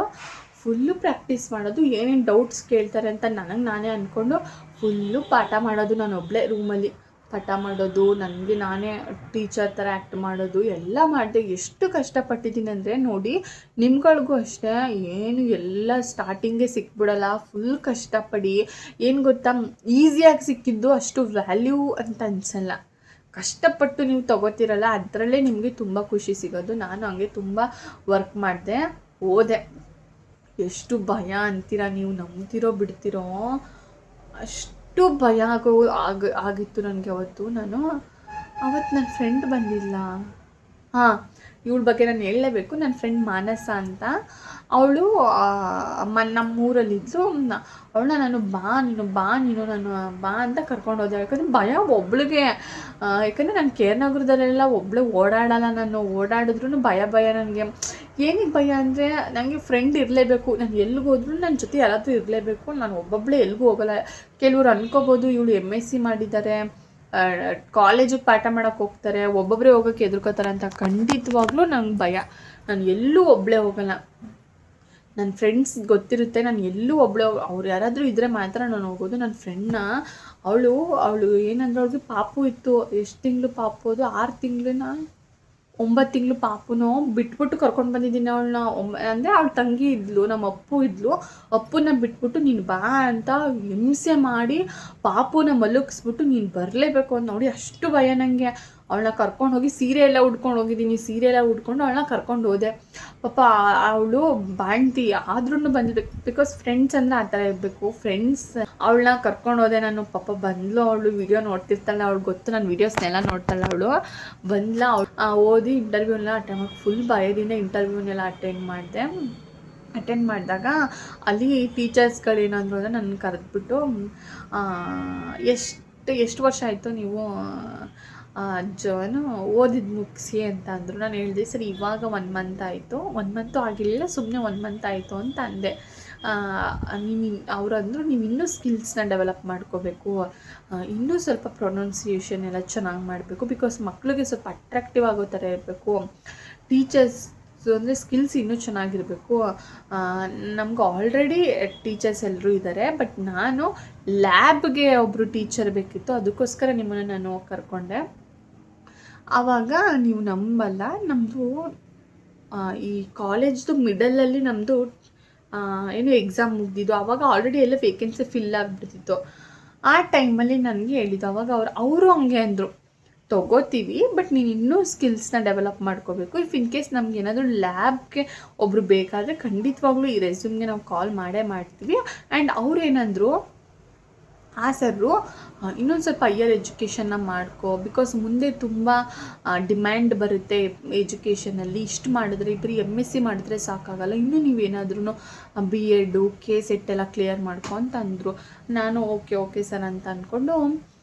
ಫುಲ್ಲು ಪ್ರಾಕ್ಟೀಸ್ ಮಾಡೋದು, ಏನೇನು ಡೌಟ್ಸ್ ಕೇಳ್ತಾರೆ ಅಂತ ನಾನೇ ಅಂದ್ಕೊಂಡು ಫುಲ್ಲು ಪಾಠ ಮಾಡೋದು. ನಾನು ಒಬ್ಬಳೇ ರೂಮಲ್ಲಿ ಪಾಠ ಮಾಡೋದು, ನನಗೆ ನಾನೇ ಟೀಚರ್ ಥರ ಆ್ಯಕ್ಟ್ ಮಾಡೋದು ಎಲ್ಲ ಮಾಡಿದೆ. ಎಷ್ಟು ಕಷ್ಟಪಟ್ಟಿದ್ದೀನಿ ಅಂದರೆ ನೋಡಿ, ನಿಮ್ಗಳಿಗೂ ಅಷ್ಟೇ, ಏನು ಎಲ್ಲ ಸ್ಟಾರ್ಟಿಂಗೇ ಸಿಕ್ಬಿಡಲ್ಲ, ಫುಲ್ ಕಷ್ಟಪಡಿ. ಏನು ಗೊತ್ತಾ, ಈಸಿಯಾಗಿ ಸಿಕ್ಕಿದ್ದು ಅಷ್ಟು ವ್ಯಾಲ್ಯೂ ಅಂತ ಅನಿಸಲ್ಲ. ಕಷ್ಟಪಟ್ಟು ನೀವು ತೊಗೋತಿರಲ್ಲ, ಅದರಲ್ಲೇ ನಿಮಗೆ ತುಂಬ ಖುಷಿ ಸಿಗೋದು. ನಾನು ಹಂಗೆ ತುಂಬ ವರ್ಕ್ ಮಾಡಿದೆ, ಓದೆ. ಎಷ್ಟು ಭಯ ಅಂತೀರಾ ನೀವು, ನಂಬ್ತಿರೋ ಬಿಡ್ತಿರೋ, ಅಷ್ಟು ಭಯ ಆಗಿತ್ತು ನನಗೆ ಅವತ್ತು. ನನ್ನ ಫ್ರೆಂಡ್ ಬಂದಿಲ್ಲ. ಇವಳ ಬಗ್ಗೆ ನಾನು ಹೇಳಲೇಬೇಕು. ನನ್ನ ಫ್ರೆಂಡ್ ಮಾನಸ ಅಂತ, ಅವಳು ನಮ್ಮೂರಲ್ಲಿದ್ದರು. ಅವಳನ್ನ ನಾನು ಬಾ ಅಂತ ಕರ್ಕೊಂಡು ಹೋದೆ. ಯಾಕಂದರೆ ಭಯ ಒಬ್ಳಿಗೆ, ಯಾಕಂದರೆ ನಾನು ಕೆ ಆರ್ ನಗರದಲ್ಲೆಲ್ಲ ಒಬ್ಬಳು ಓಡಾಡಲ್ಲ. ನಾನು ಓಡಾಡಿದ್ರೂ ಭಯ ನನಗೆ. ಏನಿಗೆ ಭಯ ಅಂದರೆ, ನನಗೆ ಫ್ರೆಂಡ್ ಇರಲೇಬೇಕು. ನಾನು ಎಲ್ಲಿಗೆ ಹೋದ್ರೂ ನನ್ನ ಜೊತೆ ಯಾರಾದರೂ ಇರಲೇಬೇಕು. ನಾನು ಒಬ್ಬೊಬ್ಬಳೇ ಎಲ್ಲಿಗೂ ಹೋಗಲ್ಲ. ಕೆಲವ್ರು ಅನ್ಕೋಬೋದು ಇವಳು MSc ಮಾಡಿದ್ದಾರೆ, ಕಾಲೇಜಿಗೆ ಪಾಠ ಮಾಡೋಕ್ಕೆ ಹೋಗ್ತಾರೆ, ಒಬ್ಬೊಬ್ಬರೇ ಹೋಗೋಕ್ಕೆ ಎದುರ್ಕೋತಾರೆ ಅಂತ. ಖಂಡಿತವಾಗ್ಲೂ ನಂಗೆ ಭಯ. ನಾನು ಎಲ್ಲೂ ಒಬ್ಬಳೇ ಹೋಗಲ್ಲ. ನನ್ನ ಫ್ರೆಂಡ್ಸ್ ಗೊತ್ತಿರುತ್ತೆ, ನಾನು ಎಲ್ಲೂ ಒಬ್ಬಳೇ ಅವ್ರು ಯಾರಾದರೂ ಇದ್ದರೆ ಮಾತ್ರ ನಾನು ಹೋಗೋದು. ನನ್ನ ಫ್ರೆಂಡ್ನ ಅವಳು ಏನಂದ್ರೆ, ಅವ್ಳಿಗೆ ಪಾಪು ಇತ್ತು. ಎಷ್ಟು ತಿಂಗಳು ಪಾಪು ಅದು, 6 ತಿಂಗಳನ್ನ 9 ತಿಂಗಳು ಪಾಪುನೋ ಬಿಟ್ಬಿಟ್ಟು ಕರ್ಕೊಂಡು ಬಂದಿದ್ದೀನಿ ಅವಳನ್ನ. ಅಂದರೆ ಅವಳ ತಂಗಿ ಇದ್ಲು, ನಮ್ಮ ಅಪ್ಪನ ಬಿಟ್ಬಿಟ್ಟು ನೀನು ಬಾ ಅಂತ ಹಿಂಸೆ ಮಾಡಿ ಪಾಪುನ ಮಲಗಿಸ್ಬಿಟ್ಟು ನೀನು ಬರಲೇಬೇಕು ಅಂತ. ನೋಡಿ ಅಷ್ಟು ಭಯ ನನಗೆ. ಅವಳನ್ನ ಕರ್ಕೊಂಡು ಹೋಗಿ ಸೀರೆ ಎಲ್ಲ ಉಟ್ಕೊಂಡು ಹೋಗಿದ್ದೀನಿ. ಸೀರೆ ಎಲ್ಲ ಉಟ್ಕೊಂಡು ಅವಳನ್ನ ಕರ್ಕೊಂಡು ಹೋದೆ. ಪಾಪ ಅವಳು ಬಾಣ್ತಿ ಆದ್ರೂ ಬಂದಿರ್ಬೇಕು, ಬಿಕಾಸ್ ಫ್ರೆಂಡ್ಸ್ ಅಂದರೆ ಆ ಥರ ಇರಬೇಕು. ಫ್ರೆಂಡ್ಸ್ ಅವಳನ್ನ ಕರ್ಕೊಂಡು ಹೋದೆ ನಾನು. ಪಾಪ ಬಂದ್ಲು, ಅವಳು ವಿಡಿಯೋ ನೋಡ್ತಿರ್ತಾಳೆ, ಅವಳಿಗೆ ಗೊತ್ತು ನಾನು ವೀಡಿಯೋಸ್ನೆಲ್ಲ ನೋಡ್ತಾಳೆ. ಅವಳು ಬಂದ್ಲ, ಓದಿ ಇಂಟರ್ವ್ಯೂನೆಲ್ಲ ಅಟೆಂಡ್ ಮಾಡಿ, ಫುಲ್ ಭಯದಿಂದ ಇಂಟರ್ವ್ಯೂನೆಲ್ಲ ಅಟೆಂಡ್ ಮಾಡಿದಾಗ ಅಲ್ಲಿ ಟೀಚರ್ಸ್ಗಳೇನಂದ್ರು ಅಂದರೆ ನನ್ನ ಕರೆದ್ಬಿಟ್ಟು, ಎಷ್ಟು ವರ್ಷ ಆಯಿತು ನೀವು ಓದಿದ್ದು ಮುಗಿಸಿ ಅಂತ ಅಂದರು. ನಾನು ಹೇಳಿದೆ, ಸರಿ ಇವಾಗ 1 ಮಂತ್ ಆಯಿತು. 1 ಮಂತು ಆಗಿರಲಿಲ್ಲ, ಸುಮ್ಮನೆ 1 ಮಂತ್ ಆಯಿತು ಅಂತ ಅಂದೆ. ಅವರಂದರು, ನೀವು ಇನ್ನೂ ಸ್ಕಿಲ್ಸ್ನ ಡೆವಲಪ್ ಮಾಡ್ಕೋಬೇಕು, ಇನ್ನೂ ಸ್ವಲ್ಪ ಪ್ರೊನೌನ್ಸಿಯೇಷನ್ ಎಲ್ಲ ಚೆನ್ನಾಗಿ ಮಾಡಬೇಕು, ಬಿಕಾಸ್ ಮಕ್ಕಳಿಗೆ ಸ್ವಲ್ಪ ಅಟ್ರಾಕ್ಟಿವ್ ಆಗೋ ಥರ ಇರಬೇಕು. ಟೀಚರ್ಸ್ ಅಂದರೆ ಸ್ಕಿಲ್ಸ್ ಇನ್ನೂ ಚೆನ್ನಾಗಿರಬೇಕು. ನಮ್ಗೆ ಆಲ್ರೆಡಿ ಟೀಚರ್ಸ್ ಎಲ್ಲರೂ ಇದ್ದಾರೆ, ಬಟ್ ನಾನು ಲ್ಯಾಬ್ಗೆ ಒಬ್ಬರು ಟೀಚರ್ ಬೇಕಿತ್ತು, ಅದಕ್ಕೋಸ್ಕರ ನಿಮ್ಮನ್ನು ನಾನು ಕರ್ಕೊಂಡೆ. ಆವಾಗ ನೀವು ನಂಬಲ್ಲ, ನಮ್ಮದು ಈ ಕಾಲೇಜ್ದು ಮಿಡಲಲ್ಲಿ ನಮ್ಮದು ಏನು ಎಕ್ಸಾಮ್ ಮುಗ್ದಿದ್ದು. ಆವಾಗ ಆಲ್ರೆಡಿ ಎಲ್ಲ ವೇಕೆನ್ಸಿ ಫಿಲ್ ಆಗಿಬಿಡ್ತಿತ್ತು. ಆ ಟೈಮಲ್ಲಿ ನನಗೆ ಹೇಳಿದ್ದು. ಆವಾಗ ಅವರು ಹಂಗೆ ಅಂದರು, ತೊಗೋತೀವಿ, ಬಟ್ ನೀನು ಇನ್ನೂ ಸ್ಕಿಲ್ಸ್ನ ಡೆವಲಪ್ ಮಾಡ್ಕೋಬೇಕು. ಇಫ್ ಇನ್ ಕೇಸ್ ನಮ್ಗೆ ಏನಾದರೂ ಲ್ಯಾಬ್ಗೆ ಒಬ್ಬರು ಬೇಕಾದರೆ ಖಂಡಿತವಾಗ್ಲೂ ಈ ರೆಸ್ಯೂಮ್ಗೆ ನಾವು ಕಾಲ್ ಮಾಡ್ತೀವಿ. ಆ್ಯಂಡ್ ಅವ್ರು ಏನಂದರು, ಸರ್ರು ಇನ್ನೊಂದು ಸ್ವಲ್ಪ ಹೈಯರ್ ಎಜುಕೇಷನ್ನ ಮಾಡ್ಕೋ, ಬಿಕಾಸ್ ಮುಂದೆ ತುಂಬ ಡಿಮ್ಯಾಂಡ್ ಬರುತ್ತೆ ಎಜುಕೇಷನಲ್ಲಿ. ಇಷ್ಟು ಮಾಡಿದ್ರೆ, ಬರೀ MSc ಮಾಡಿದ್ರೆ ಸಾಕಾಗಲ್ಲ, ಇನ್ನೂ ನೀವೇನಾದ್ರೂ BEd KCET ಎಲ್ಲ ಕ್ಲಿಯರ್ ಮಾಡ್ಕೊ ಅಂತ ಅಂದರು. ನಾನು ಓಕೆ ಸರ್ ಅಂತ ಅಂದ್ಕೊಂಡು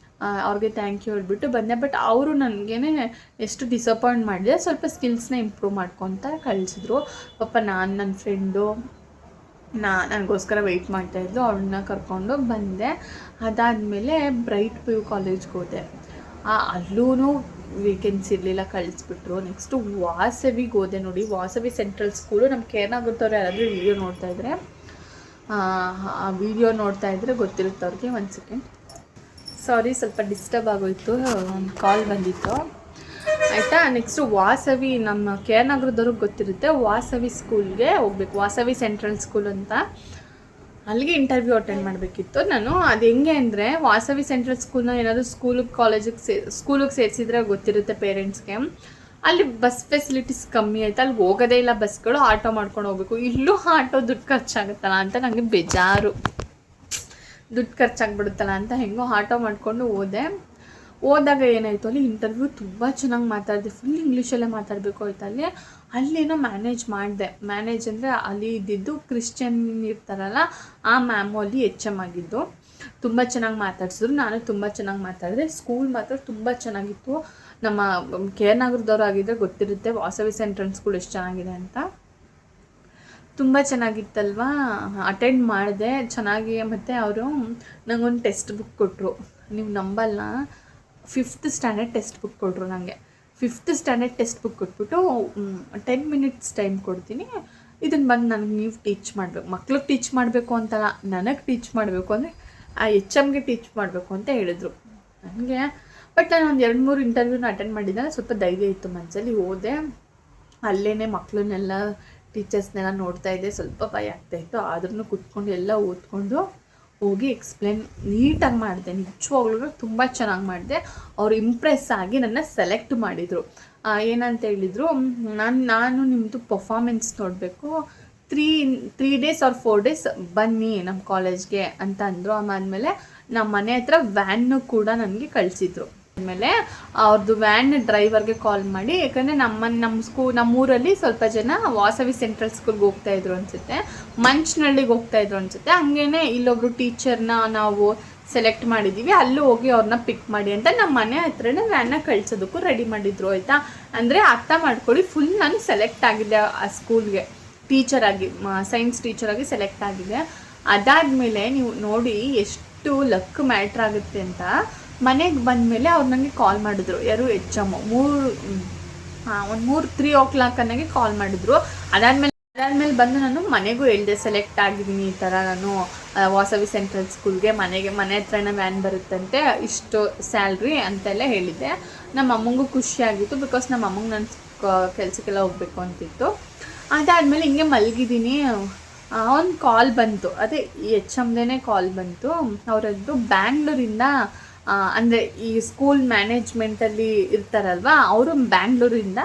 ಅವ್ರಿಗೆ ಥ್ಯಾಂಕ್ ಯು ಹೇಳ್ಬಿಟ್ಟು ಬಂದೆ. ಬಟ್ ಅವರು ನನಗೇನೆ ಎಷ್ಟು ಡಿಸಪಾಯಿಂಟ್ ಮಾಡಿದೆ, ಸ್ವಲ್ಪ ಸ್ಕಿಲ್ಸ್ನ ಇಂಪ್ರೂವ್ ಮಾಡ್ಕೊತ ಕಳಿಸಿದ್ರು. ಪಾಪ ನನ್ನ ಫ್ರೆಂಡು ನನಗೋಸ್ಕರ ವೆಯ್ಟ್ ಮಾಡ್ತಾಯಿದ್ಲು, ಅವಳನ್ನ ಕರ್ಕೊಂಡು ಬಂದೆ. ಅದಾದಮೇಲೆ ಬ್ರೈಟ್ PU ಕಾಲೇಜ್ಗೆ ಹೋದೆ. ಅಲ್ಲೂ ವೇಕೆನ್ಸಿ ಇರಲಿಲ್ಲ, ಕಳಿಸ್ಬಿಟ್ರು. ನೆಕ್ಸ್ಟು ವಾಸವಿಗೆ ಹೋದೆ. ನೋಡಿ, ವಾಸವಿ ಸೆಂಟ್ರಲ್ ಸ್ಕೂಲು ನಮ್ಮ ಕೆ ಆರ್ ನಗರದವ್ರು ಯಾರಾದರೂ ವಿಡಿಯೋ ನೋಡ್ತಾ ಇದ್ದರೆ ಗೊತ್ತಿರುತ್ತೆ ಅವ್ರಿಗೆ. 1 ಸೆಕೆಂಡ್, ಸಾರಿ, ಸ್ವಲ್ಪ ಡಿಸ್ಟರ್ಬ್ ಆಗೋಯಿತು, ಒಂದು ಕಾಲ್ ಬಂದಿತ್ತು. ಆಯಿತಾ. ನೆಕ್ಸ್ಟು ವಾಸವಿ, ನಮ್ಮ ಕೆ ಆರ್ ನಗರದವ್ರಿಗೆ ಗೊತ್ತಿರುತ್ತೆ, ವಾಸವಿ ಸ್ಕೂಲ್ಗೆ ಹೋಗ್ಬೇಕು, ವಾಸವಿ ಸೆಂಟ್ರಲ್ ಸ್ಕೂಲ್ ಅಂತ. ಅಲ್ಲಿಗೆ ಇಂಟರ್ವ್ಯೂ ಅಟೆಂಡ್ ಮಾಡಬೇಕಿತ್ತು ನಾನು. ಅದು ಹೆಂಗೆ ಅಂದರೆ, ವಾಸವಿ ಸೆಂಟ್ರಲ್ ಸ್ಕೂಲ್ನ ಏನಾದರೂ ಸ್ಕೂಲಿಗೆ ಸೇರಿಸಿದ್ರೆ ಗೊತ್ತಿರುತ್ತೆ ಪೇರೆಂಟ್ಸ್ಗೆ. ಅಲ್ಲಿ ಬಸ್ ಫೆಸಿಲಿಟೀಸ್ ಕಮ್ಮಿ ಆಯಿತು, ಅಲ್ಲಿ ಹೋಗೋದೇ ಇಲ್ಲ ಬಸ್ಗಳು, ಆಟೋ ಮಾಡ್ಕೊಂಡು ಹೋಗ್ಬೇಕು. ಇಲ್ಲೂ ಆಟೋ ದುಡ್ಡು ಖರ್ಚಾಗುತ್ತಲ್ಲ ಅಂತ ನನಗೆ ಬೇಜಾರು, ದುಡ್ಡು ಖರ್ಚಾಗ್ಬಿಡುತ್ತಲ್ಲ ಅಂತ ಹೆಂಗೋ ಆಟೋ ಮಾಡಿಕೊಂಡು ಹೋದಾಗ ಏನಾಯಿತು, ಅಲ್ಲಿ ಇಂಟರ್ವ್ಯೂ ತುಂಬ ಚೆನ್ನಾಗಿ ಮಾತಾಡಿದೆ, ಫುಲ್ ಇಂಗ್ಲೀಷಲ್ಲೇ ಮಾತಾಡಬೇಕು ಆಯ್ತು. ಅಲ್ಲೇನೋ ಮ್ಯಾನೇಜ್ ಅಂದರೆ ಅಲ್ಲಿ ಇದ್ದಿದ್ದು ಕ್ರಿಶ್ಚಿಯನ್ ಇರ್ತಾರಲ್ಲ ಆ ಮ್ಯಾಮು ಅಲ್ಲಿ HM ಆಗಿದ್ದು. ತುಂಬ ಚೆನ್ನಾಗಿ ಮಾತಾಡ್ಸಿದ್ರು, ನಾನು ತುಂಬ ಚೆನ್ನಾಗಿ ಮಾತಾಡಿದೆ. ಸ್ಕೂಲ್ ಮಾತ್ರ ತುಂಬ ಚೆನ್ನಾಗಿತ್ತು. ನಮ್ಮ ಕೆ ಆರ್ ನಗರದವ್ರು ಆಗಿದ್ದರೆ ಗೊತ್ತಿರುತ್ತೆ ವಾಸವಿ ಸೆಂಟ್ರಲ್ ಸ್ಕೂಲ್ ಎಷ್ಟು ಚೆನ್ನಾಗಿದೆ ಅಂತ. ತುಂಬ ಚೆನ್ನಾಗಿತ್ತಲ್ವಾ, ಅಟೆಂಡ್ ಮಾಡಿದೆ ಚೆನ್ನಾಗಿ. ಮತ್ತು ಅವರು ನನಗೊಂದು ಟೆಕ್ಸ್ಟ್ ಬುಕ್ ಕೊಟ್ಟರು, ನೀವು ನಂಬಲ್ಲ, 5th ಸ್ಟ್ಯಾಂಡರ್ಡ್ ಟೆಕ್ಸ್ಟ್ ಬುಕ್ ಕೊಟ್ಟರು ನನಗೆ. 5th ಸ್ಟ್ಯಾಂಡರ್ಡ್ ಟೆಕ್ಸ್ಟ್ ಬುಕ್ ಕೊಟ್ಬಿಟ್ಟು 10 ಮಿನಿಟ್ಸ್ ಟೈಮ್ ಕೊಡ್ತೀನಿ, ಇದನ್ನು ಬಂದು ನನಗೆ ನೀವು ಟೀಚ್ ಮಾಡಬೇಕು, ಮಕ್ಳಿಗೆ ಟೀಚ್ ಮಾಡಬೇಕು ಅಂತಲ್ಲ, ನನಗೆ ಟೀಚ್ ಮಾಡಬೇಕು, ಅಂದರೆ ಆ HMಗೆ ಟೀಚ್ ಮಾಡಬೇಕು ಅಂತ ಹೇಳಿದ್ರು ನನಗೆ. ಬಟ್ ನಾನು ಒಂದು 2-3 ಇಂಟರ್ವ್ಯೂನ ಅಟೆಂಡ್ ಮಾಡಿದ್ದೆ, ಸ್ವಲ್ಪ ಧೈರ್ಯ ಇತ್ತು ಮನಸ್ಸಲ್ಲಿ. ಹೋದೆ, ಅಲ್ಲೇ ಮಕ್ಕಳನ್ನೆಲ್ಲ ಟೀಚರ್ಸ್ನೆಲ್ಲ ನೋಡ್ತಾ ಇದ್ದೆ, ಸ್ವಲ್ಪ ಭಯ ಆಗ್ತಾಯಿತ್ತು. ಆದ್ರೂ ಕೂತ್ಕೊಂಡು ಎಲ್ಲ ಓದ್ಕೊಂಡು ಹೋಗಿ ಎಕ್ಸ್ಪ್ಲೇನ್ ನೀಟಾಗಿ ಮಾಡಿದೆ. ನಿಜವಾಗ್ಲೂ ತುಂಬ ಚೆನ್ನಾಗಿ ಮಾಡಿದೆ. ಅವ್ರು ಇಂಪ್ರೆಸ್ ಆಗಿ ನನ್ನ ಸೆಲೆಕ್ಟ್ ಮಾಡಿದರು. ಏನಂತ ಹೇಳಿದರು, ನಾನು ನಿಮ್ಮದು ಪರ್ಫಾಮೆನ್ಸ್ ನೋಡಬೇಕು, 3 days or 4 days ಬನ್ನಿ ನಮ್ಮ ಕಾಲೇಜ್ಗೆ ಅಂತ ಅಂದರು. ಆಮೇಲೆ ನಮ್ಮ ಮನೆ ಹತ್ರ ವ್ಯಾನ್ನು ಕೂಡ ನನಗೆ ಕಳಿಸಿದ್ರು. ಆಮೇಲೆ ಅವ್ರದ್ದು ವ್ಯಾನ್ ಡ್ರೈವರ್ಗೆ ಕಾಲ್ ಮಾಡಿ, ಯಾಕಂದರೆ ನಮ್ಮೂರಲ್ಲಿ ಸ್ವಲ್ಪ ಜನ ವಾಸವಿ ಸೆಂಟ್ರಲ್ ಸ್ಕೂಲ್ಗೆ ಹೋಗ್ತಾಯಿದ್ರು ಅನಿಸುತ್ತೆ, ಮಂಚನಹಳ್ಳಿಗೆ ಹೋಗ್ತಾಯಿದ್ರು ಅನಿಸುತ್ತೆ. ಹಂಗೇ ಇಲ್ಲೊಬ್ರು ಟೀಚರ್ನ ನಾವು ಸೆಲೆಕ್ಟ್ ಮಾಡಿದ್ದೀವಿ, ಅಲ್ಲೂ ಹೋಗಿ ಅವ್ರನ್ನ ಪಿಕ್ ಮಾಡಿ ಅಂತ ನಮ್ಮ ಮನೆ ಹತ್ರನೇ ವ್ಯಾನ್ನ ಕಳಿಸೋದಕ್ಕೂ ರೆಡಿ ಮಾಡಿದ್ರು ಆಯಿತಾ. ಅಂದರೆ ಅರ್ಥ ಮಾಡ್ಕೊಳ್ಳಿ, ಫುಲ್ ನಾನು ಸೆಲೆಕ್ಟ್ ಆಗಿದೆ ಆ ಸ್ಕೂಲ್ಗೆ, ಟೀಚರಾಗಿ, ಸೈನ್ಸ್ ಟೀಚರಾಗಿ ಸೆಲೆಕ್ಟ್ ಆಗಿದೆ. ಅದಾದಮೇಲೆ ನೀವು ನೋಡಿ ಎಷ್ಟು ಲಕ್ ಮ್ಯಾಟ್ರ್ ಆಗುತ್ತೆ ಅಂತ. ಮನೆಗೆ ಬಂದಮೇಲೆ ಅವ್ರು ನನಗೆ ಕಾಲ್ ಮಾಡಿದ್ರು, ಯಾರು HM, 3 o'clock ಅನ್ನೋಕ್ಕೆ ಕಾಲ್ ಮಾಡಿದ್ರು. ಅದಾದಮೇಲೆ ಬಂದು ನಾನು ಮನೆಗೂ ಹೇಳಿದೆ, ಸೆಲೆಕ್ಟ್ ಆಗಿದ್ದೀನಿ ಈ ಥರ, ನಾನು ವಾಸವಿ ಸೆಂಟ್ರಲ್ ಸ್ಕೂಲ್ಗೆ ಮನೆ ಹತ್ರನೇ ವ್ಯಾನ್ ಬರುತ್ತಂತೆ, ಇಷ್ಟು ಸ್ಯಾಲ್ರಿ ಅಂತೆಲ್ಲ ಹೇಳಿದ್ದೆ. ನಮ್ಮ ಅಮ್ಮಂಗೂ ಖುಷಿಯಾಗಿತ್ತು, ಬಿಕಾಸ್ ನಮ್ಮ ಅಮ್ಮಂಗೆ ನಾನು ಕೆಲಸಕ್ಕೆಲ್ಲ ಹೋಗ್ಬೇಕು ಅಂತಿತ್ತು. ಅದಾದಮೇಲೆ ಹಿಂಗೆ ಮಲಗಿದ್ದೀನಿ, ಒಂದು ಕಾಲ್ ಬಂತು, ಅದೇ HMದೇನೆ ಕಾಲ್ ಬಂತು. ಅವರದ್ದು ಬ್ಯಾಂಗ್ಳೂರಿಂದ, ಅಂದರೆ ಈ ಸ್ಕೂಲ್ ಮ್ಯಾನೇಜ್ಮೆಂಟಲ್ಲಿ ಇರ್ತಾರಲ್ವ ಅವರು, ಬ್ಯಾಂಗ್ಳೂರಿಂದ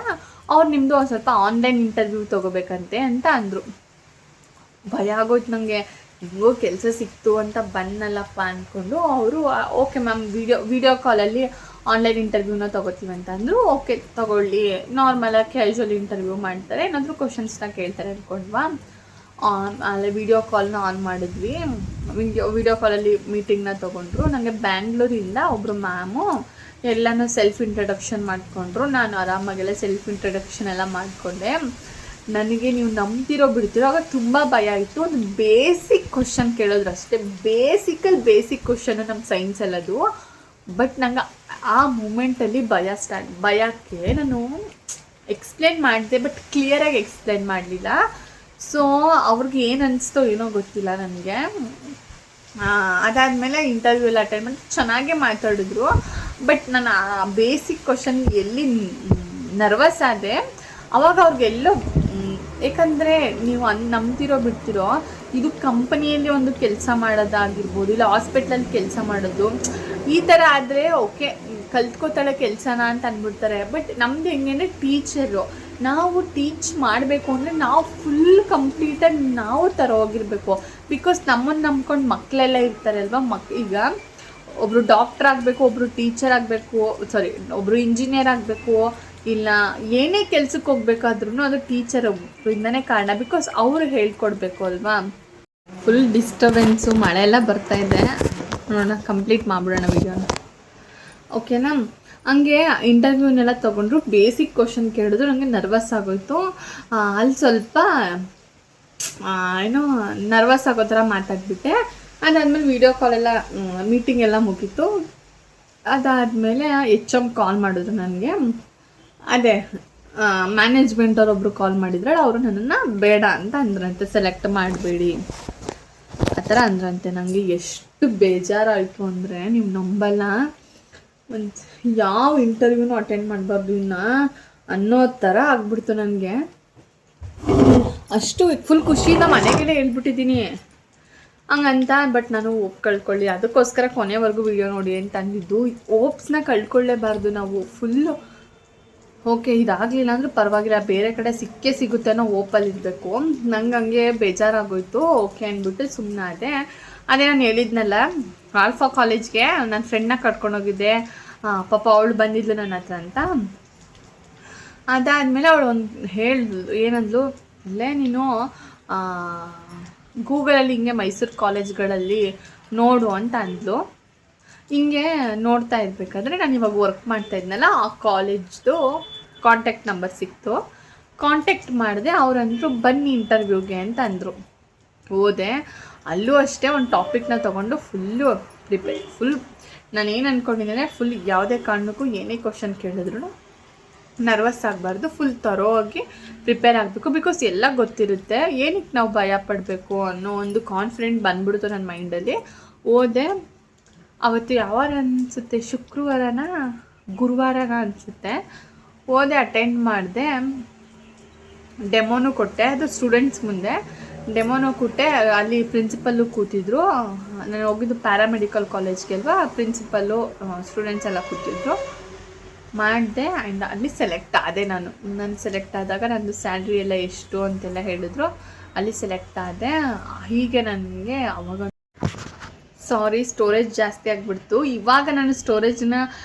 ಅವ್ರು ನಿಮ್ಮದು ಒಂದು ಸ್ವಲ್ಪ ಆನ್ಲೈನ್ ಇಂಟರ್ವ್ಯೂ ತೊಗೋಬೇಕಂತೆ ಅಂತ ಅಂದರು. ಭಯ ಆಗೋಯ್ತು ನನಗೆ, ಹಿಂಗೋ ಕೆಲಸ ಸಿಕ್ತು ಅಂತ ಬಂದಲ್ಲಪ್ಪ ಅಂದ್ಕೊಂಡು. ಅವರು ಓಕೆ ಮ್ಯಾಮ್, ವಿಡಿಯೋ ಕಾಲಲ್ಲಿ ಆನ್ಲೈನ್ ಇಂಟರ್ವ್ಯೂನ ತೊಗೋತೀವಿ ಅಂತ ಅಂದರು. ಓಕೆ ತೊಗೊಳ್ಳಿ, ನಾರ್ಮಲಾಗಿ ಕ್ಯಾಶುವಲ್ ಇಂಟರ್ವ್ಯೂ ಮಾಡ್ತಾರೆ, ಏನಾದರೂ ಕ್ವಶನ್ಸ್ನ ಕೇಳ್ತಾರೆ ಅಂದ್ಕೊಂಡ್ವಾ. ಅಲ್ಲೇ ವಿಡಿಯೋ ಕಾಲ್ನ ಆನ್ ಮಾಡಿದ್ವಿ. ವಿಡಿಯೋ ಕಾಲಲ್ಲಿ ಮೀಟಿಂಗ್ನ ತೊಗೊಂಡ್ರು. ನನಗೆ ಬ್ಯಾಂಗ್ಳೂರಿಂದ ಒಬ್ಬರು ಮ್ಯಾಮು ಎಲ್ಲನೂ ಸೆಲ್ಫ್ ಇಂಟ್ರಡಕ್ಷನ್ ಮಾಡಿಕೊಂಡ್ರು. ನಾನು ಆರಾಮಾಗೆಲ್ಲ ಸೆಲ್ಫ್ ಇಂಟ್ರಡಕ್ಷನ್ ಎಲ್ಲ ಮಾಡಿಕೊಂಡೆ. ನನಗೆ ನೀವು ನಂಬ್ತಿರೋ ಬಿಡ್ತಿರೋ ಆಗ ತುಂಬ ಭಯ ಆಯಿತು. ಒಂದು ಬೇಸಿಕ್ ಕ್ವಶನ್ ಕೇಳೋದ್ರು ಅಷ್ಟೇ, ಬೇಸಿಕ್ ಕ್ವಶನ್ನು ನಮ್ಮ ಸೈನ್ಸಲ್ಲದು. ಬಟ್ ನಂಗೆ ಆ ಮೂಮೆಂಟಲ್ಲಿ ಭಯಕ್ಕೆ ನಾನು ಎಕ್ಸ್ಪ್ಲೇನ್ ಮಾಡಿದೆ, ಬಟ್ ಕ್ಲಿಯರಾಗಿ ಎಕ್ಸ್ಪ್ಲೇನ್ ಮಾಡಲಿಲ್ಲ. ಸೊ ಅವ್ರಿಗೆ ಏನು ಅನಿಸ್ತೋ ಏನೋ ಗೊತ್ತಿಲ್ಲ ನನಗೆ. ಅದಾದಮೇಲೆ ಇಂಟರ್ವ್ಯೂ ಎಲ್ಲ ಅಟೆಂಡ್ ಮಾಡಿ ಚೆನ್ನಾಗೇ ಮಾತಾಡಿದ್ರು. ಬಟ್ ನಾನು ಆ ಬೇಸಿಕ್ ಕ್ವಶನ್ ಎಲ್ಲಿ ನರ್ವಸ್ ಆದೆ ಅವಾಗ ಅವ್ರಿಗೆಲ್ಲೋ, ಏಕೆಂದರೆ ನೀವು ನಂಬ್ತಿರೋ ಬಿಡ್ತಿರೋ, ಇದು ಕಂಪನಿಯಲ್ಲಿ ಒಂದು ಕೆಲಸ ಮಾಡೋದಾಗಿರ್ಬೋದು, ಇಲ್ಲ ಹಾಸ್ಪಿಟ್ಲಲ್ಲಿ ಕೆಲಸ ಮಾಡೋದು, ಈ ಥರ ಆದರೆ ಓಕೆ ಕಲ್ತ್ಕೋತಾಳೆ ಕೆಲಸನ ಅಂತ ಅಂದ್ಬಿಡ್ತಾರೆ. ಬಟ್ ನಮ್ಮದು ಹೆಂಗೆ ಅಂದರೆ ಟೀಚರು, ನಾವು ಟೀಚ್ ಮಾಡಬೇಕು ಅಂದರೆ ನಾವು ಫುಲ್ ಕಂಪ್ಲೀಟಾಗಿ ನಾವು ಥರ ಹೋಗಿರಬೇಕು. ಬಿಕಾಸ್ ನಮ್ಮನ್ನು ನಂಬ್ಕೊಂಡು ಮಕ್ಕಳೆಲ್ಲ ಇರ್ತಾರೆ ಅಲ್ವಾ. ಈಗ ಒಬ್ಬರು ಡಾಕ್ಟ್ರ್ ಆಗಬೇಕು, ಒಬ್ಬರು ಟೀಚರ್ ಆಗಬೇಕು, ಒಬ್ಬರು ಇಂಜಿನಿಯರ್ ಆಗಬೇಕು, ಇಲ್ಲ ಏನೇ ಕೆಲ್ಸಕ್ಕೆ ಹೋಗ್ಬೇಕಾದ್ರೂ ಅದು ಟೀಚರ್ ಒಬ್ಬರಿಂದನೇ ಕಾರಣ. ಬಿಕಾಸ್ ಅವರು ಹೇಳ್ಕೊಡ್ಬೇಕು ಅಲ್ವಾ. ಫುಲ್ ಡಿಸ್ಟರ್ಬೆನ್ಸು, ಮಳೆ ಎಲ್ಲ ಬರ್ತಾಯಿದೆ. ನೋಡೋಣ, ಕಂಪ್ಲೀಟ್ ಮಾಡಿಬಿಡೋಣ ವಿಡಿಯೋನ, ಓಕೆನಾ. ಹಂಗೆ ಇಂಟರ್ವ್ಯೂನೆಲ್ಲ ತೊಗೊಂಡ್ರು, ಬೇಸಿಕ್ ಕ್ವಶನ್ ಕೇಳಿದ್ರು. ನನಗೆ ನರ್ವಸ್ ಆಗೋಯ್ತು. ಅಲ್ಲಿ ಸ್ವಲ್ಪ ಏನೋ ನರ್ವಸ್ ಆಗೋ ಥರ ಮಾತಾಡ್ಬಿಟ್ಟೆ. ಅದಾದಮೇಲೆ ವೀಡಿಯೋ ಕಾಲೆಲ್ಲ, ಮೀಟಿಂಗ್ ಎಲ್ಲ ಮುಗೀತು. ಅದಾದಮೇಲೆ HM ಕಾಲ್ ಮಾಡಿದ್ರು ನನಗೆ. ಅದೇ ಮ್ಯಾನೇಜ್ಮೆಂಟ್ ಅವರೊಬ್ಬರು ಕಾಲ್ ಮಾಡಿದ್ರೆ, ಅವರು ನನ್ನನ್ನು ಬೇಡ ಅಂತ ಅಂದ್ರಂತೆ, ಸೆಲೆಕ್ಟ್ ಮಾಡಬೇಡಿ ಆ ಥರ ಅಂದ್ರಂತೆ. ನನಗೆ ಎಷ್ಟು ಬೇಜಾರಾಯಿತು ಅಂದರೆ ನೀವು ನಂಬಲ್ಲ. ಒಂದು ಯಾವ ಇಂಟರ್ವ್ಯೂನು ಅಟೆಂಡ್ ಮಾಡಬಾರ್ದು ಇನ್ನು ಅನ್ನೋ ಥರ ಆಗ್ಬಿಡ್ತು ನನಗೆ. ಅಷ್ಟು ಫುಲ್ ಖುಷಿಯಿಂದ ಮನೆಗೆಲ್ಲ ಹೇಳ್ಬಿಟ್ಟಿದ್ದೀನಿ ಹಂಗಂತ. ಬಟ್ ನಾನು ಕಳ್ಕೊಳ್ಳಿ, ಅದಕ್ಕೋಸ್ಕರ ಕೊನೆವರೆಗೂ ವಿಡಿಯೋ ನೋಡಿ ಅಂತ ಅಂದಿದ್ದು. ಓಪ್ಸ್ನ ಕಳ್ಕೊಳ್ಳೇಬಾರ್ದು ನಾವು. ಫುಲ್ಲು ಓಕೆ ಇದಾಗಲಿಲ್ಲ ಅಂದ್ರೆ ಪರವಾಗಿಲ್ಲ, ಬೇರೆ ಕಡೆ ಸಿಗುತ್ತೆ ಅನ್ನೋ ಓಪಲ್ಲಿ ಇರಬೇಕು. ನಂಗೆ ಹಂಗೆ ಬೇಜಾರಾಗೋಯ್ತು. ಓಕೆ ಅಂದ್ಬಿಟ್ಟು ಸುಮ್ಮನೆ ಅದೇ ನಾನು ಹೇಳಿದ್ನಲ್ಲ, ಆಲ್ಫಾ ಕಾಲೇಜ್ಗೆ ನನ್ನ ಫ್ರೆಂಡ್ನ ಕರ್ಕೊಂಡೋಗಿದ್ದೆ. ಪಾಪ ಅವಳು ಬಂದಿದ್ಲು ನನ್ನ ಹತ್ರ ಅಂತ. ಅದಾದಮೇಲೆ ಅವಳು ಏನಂದ್ಲು, ಅಲ್ಲೇ ನೀನು ಗೂಗಲಲ್ಲಿ ಹಿಂಗೆ ಮೈಸೂರು ಕಾಲೇಜ್ಗಳಲ್ಲಿ ನೋಡು ಅಂತ ಅಂದ್ಲು. ಹಿಂಗೆ ನೋಡ್ತಾ ಇರಬೇಕಾದ್ರೆ ನಾನು ಇವಾಗ ವರ್ಕ್ ಮಾಡ್ತಾ ಇದ್ನಲ್ಲ, ಆ ಕಾಲೇಜ್ದು ಕಾಂಟ್ಯಾಕ್ಟ್ ನಂಬರ್ ಸಿಕ್ತು. ಕಾಂಟ್ಯಾಕ್ಟ್ ಮಾಡಿದೆ. ಅವರಂದರು ಬನ್ನಿ ಇಂಟರ್ವ್ಯೂಗೆ ಅಂತ ಅಂದರು. ಹೋದೆ. ಅಲ್ಲೂ ಅಷ್ಟೇ ಒಂದು ಟಾಪಿಕ್ನ ತೊಗೊಂಡು ಫುಲ್ ನಾನು ಏನು ಅಂದ್ಕೊಂಡಿದ್ದೇನೆ, ಫುಲ್ ಯಾವುದೇ ಕಾರಣಕ್ಕೂ ಏನೇ ಕ್ವಶನ್ ಕೇಳಿದ್ರು ನರ್ವಸ್ ಆಗಬಾರ್ದು, ಫುಲ್ ತರೋಗಿ ಪ್ರಿಪೇರ್ ಆಗಬೇಕು. ಬಿಕಾಸ್ ಎಲ್ಲ ಗೊತ್ತಿರುತ್ತೆ, ಏನಕ್ಕೆ ನಾವು ಭಯ ಪಡಬೇಕು ಅನ್ನೋ ಒಂದು ಕಾನ್ಫಿಡೆಂಟ್ ಬಂದ್ಬಿಡ್ತು ನನ್ನ ಮೈಂಡಲ್ಲಿ. ಹೋದೆ. ಅವತ್ತು ಯಾವಾಗ ಅನಿಸುತ್ತೆ, ಶುಕ್ರವಾರನ ಗುರುವಾರನ ಅನಿಸುತ್ತೆ. ಹೋದೆ, ಅಟೆಂಡ್ ಮಾಡಿದೆ. ಡೆಮೋನು ಕೊಟ್ಟೆ. ಅದು ಸ್ಟೂಡೆಂಟ್ಸ್ ಮುಂದೆ ಡೆಮೋನು ಕೊಟ್ಟೆ. ಅಲ್ಲಿ ಪ್ರಿನ್ಸಿಪಲ್ಲು ಕೂತಿದ್ರು. ನಾನು ಹೋಗಿದ್ದು ಪ್ಯಾರಾಮೆಡಿಕಲ್ ಕಾಲೇಜ್ಗೆ ಅಲ್ವಾ, ಪ್ರಿನ್ಸಿಪಲ್ಲು ಸ್ಟೂಡೆಂಟ್ಸ್ ಎಲ್ಲ ಕೂತಿದ್ರು. ಮಾಡಿದೆ ಆ್ಯಂಡ್ ಅಲ್ಲಿ ಸೆಲೆಕ್ಟ್ ಆದೆ. ನಾನು ಸೆಲೆಕ್ಟ್ ಆದಾಗ ನಂದು ಸ್ಯಾಲ್ರಿ ಎಲ್ಲ ಎಷ್ಟು ಅಂತೆಲ್ಲ ಹೇಳಿದ್ರು. ಅಲ್ಲಿ ಸೆಲೆಕ್ಟ್ ಆದೆ. ಹೀಗೆ ನನಗೆ ಅವಾಗ ಸ್ಟೋರೇಜ್ ಜಾಸ್ತಿ ಆಗಿಬಿಡ್ತು. ಇವಾಗ ನಾನು ಸ್ಟೋರೇಜ್ನ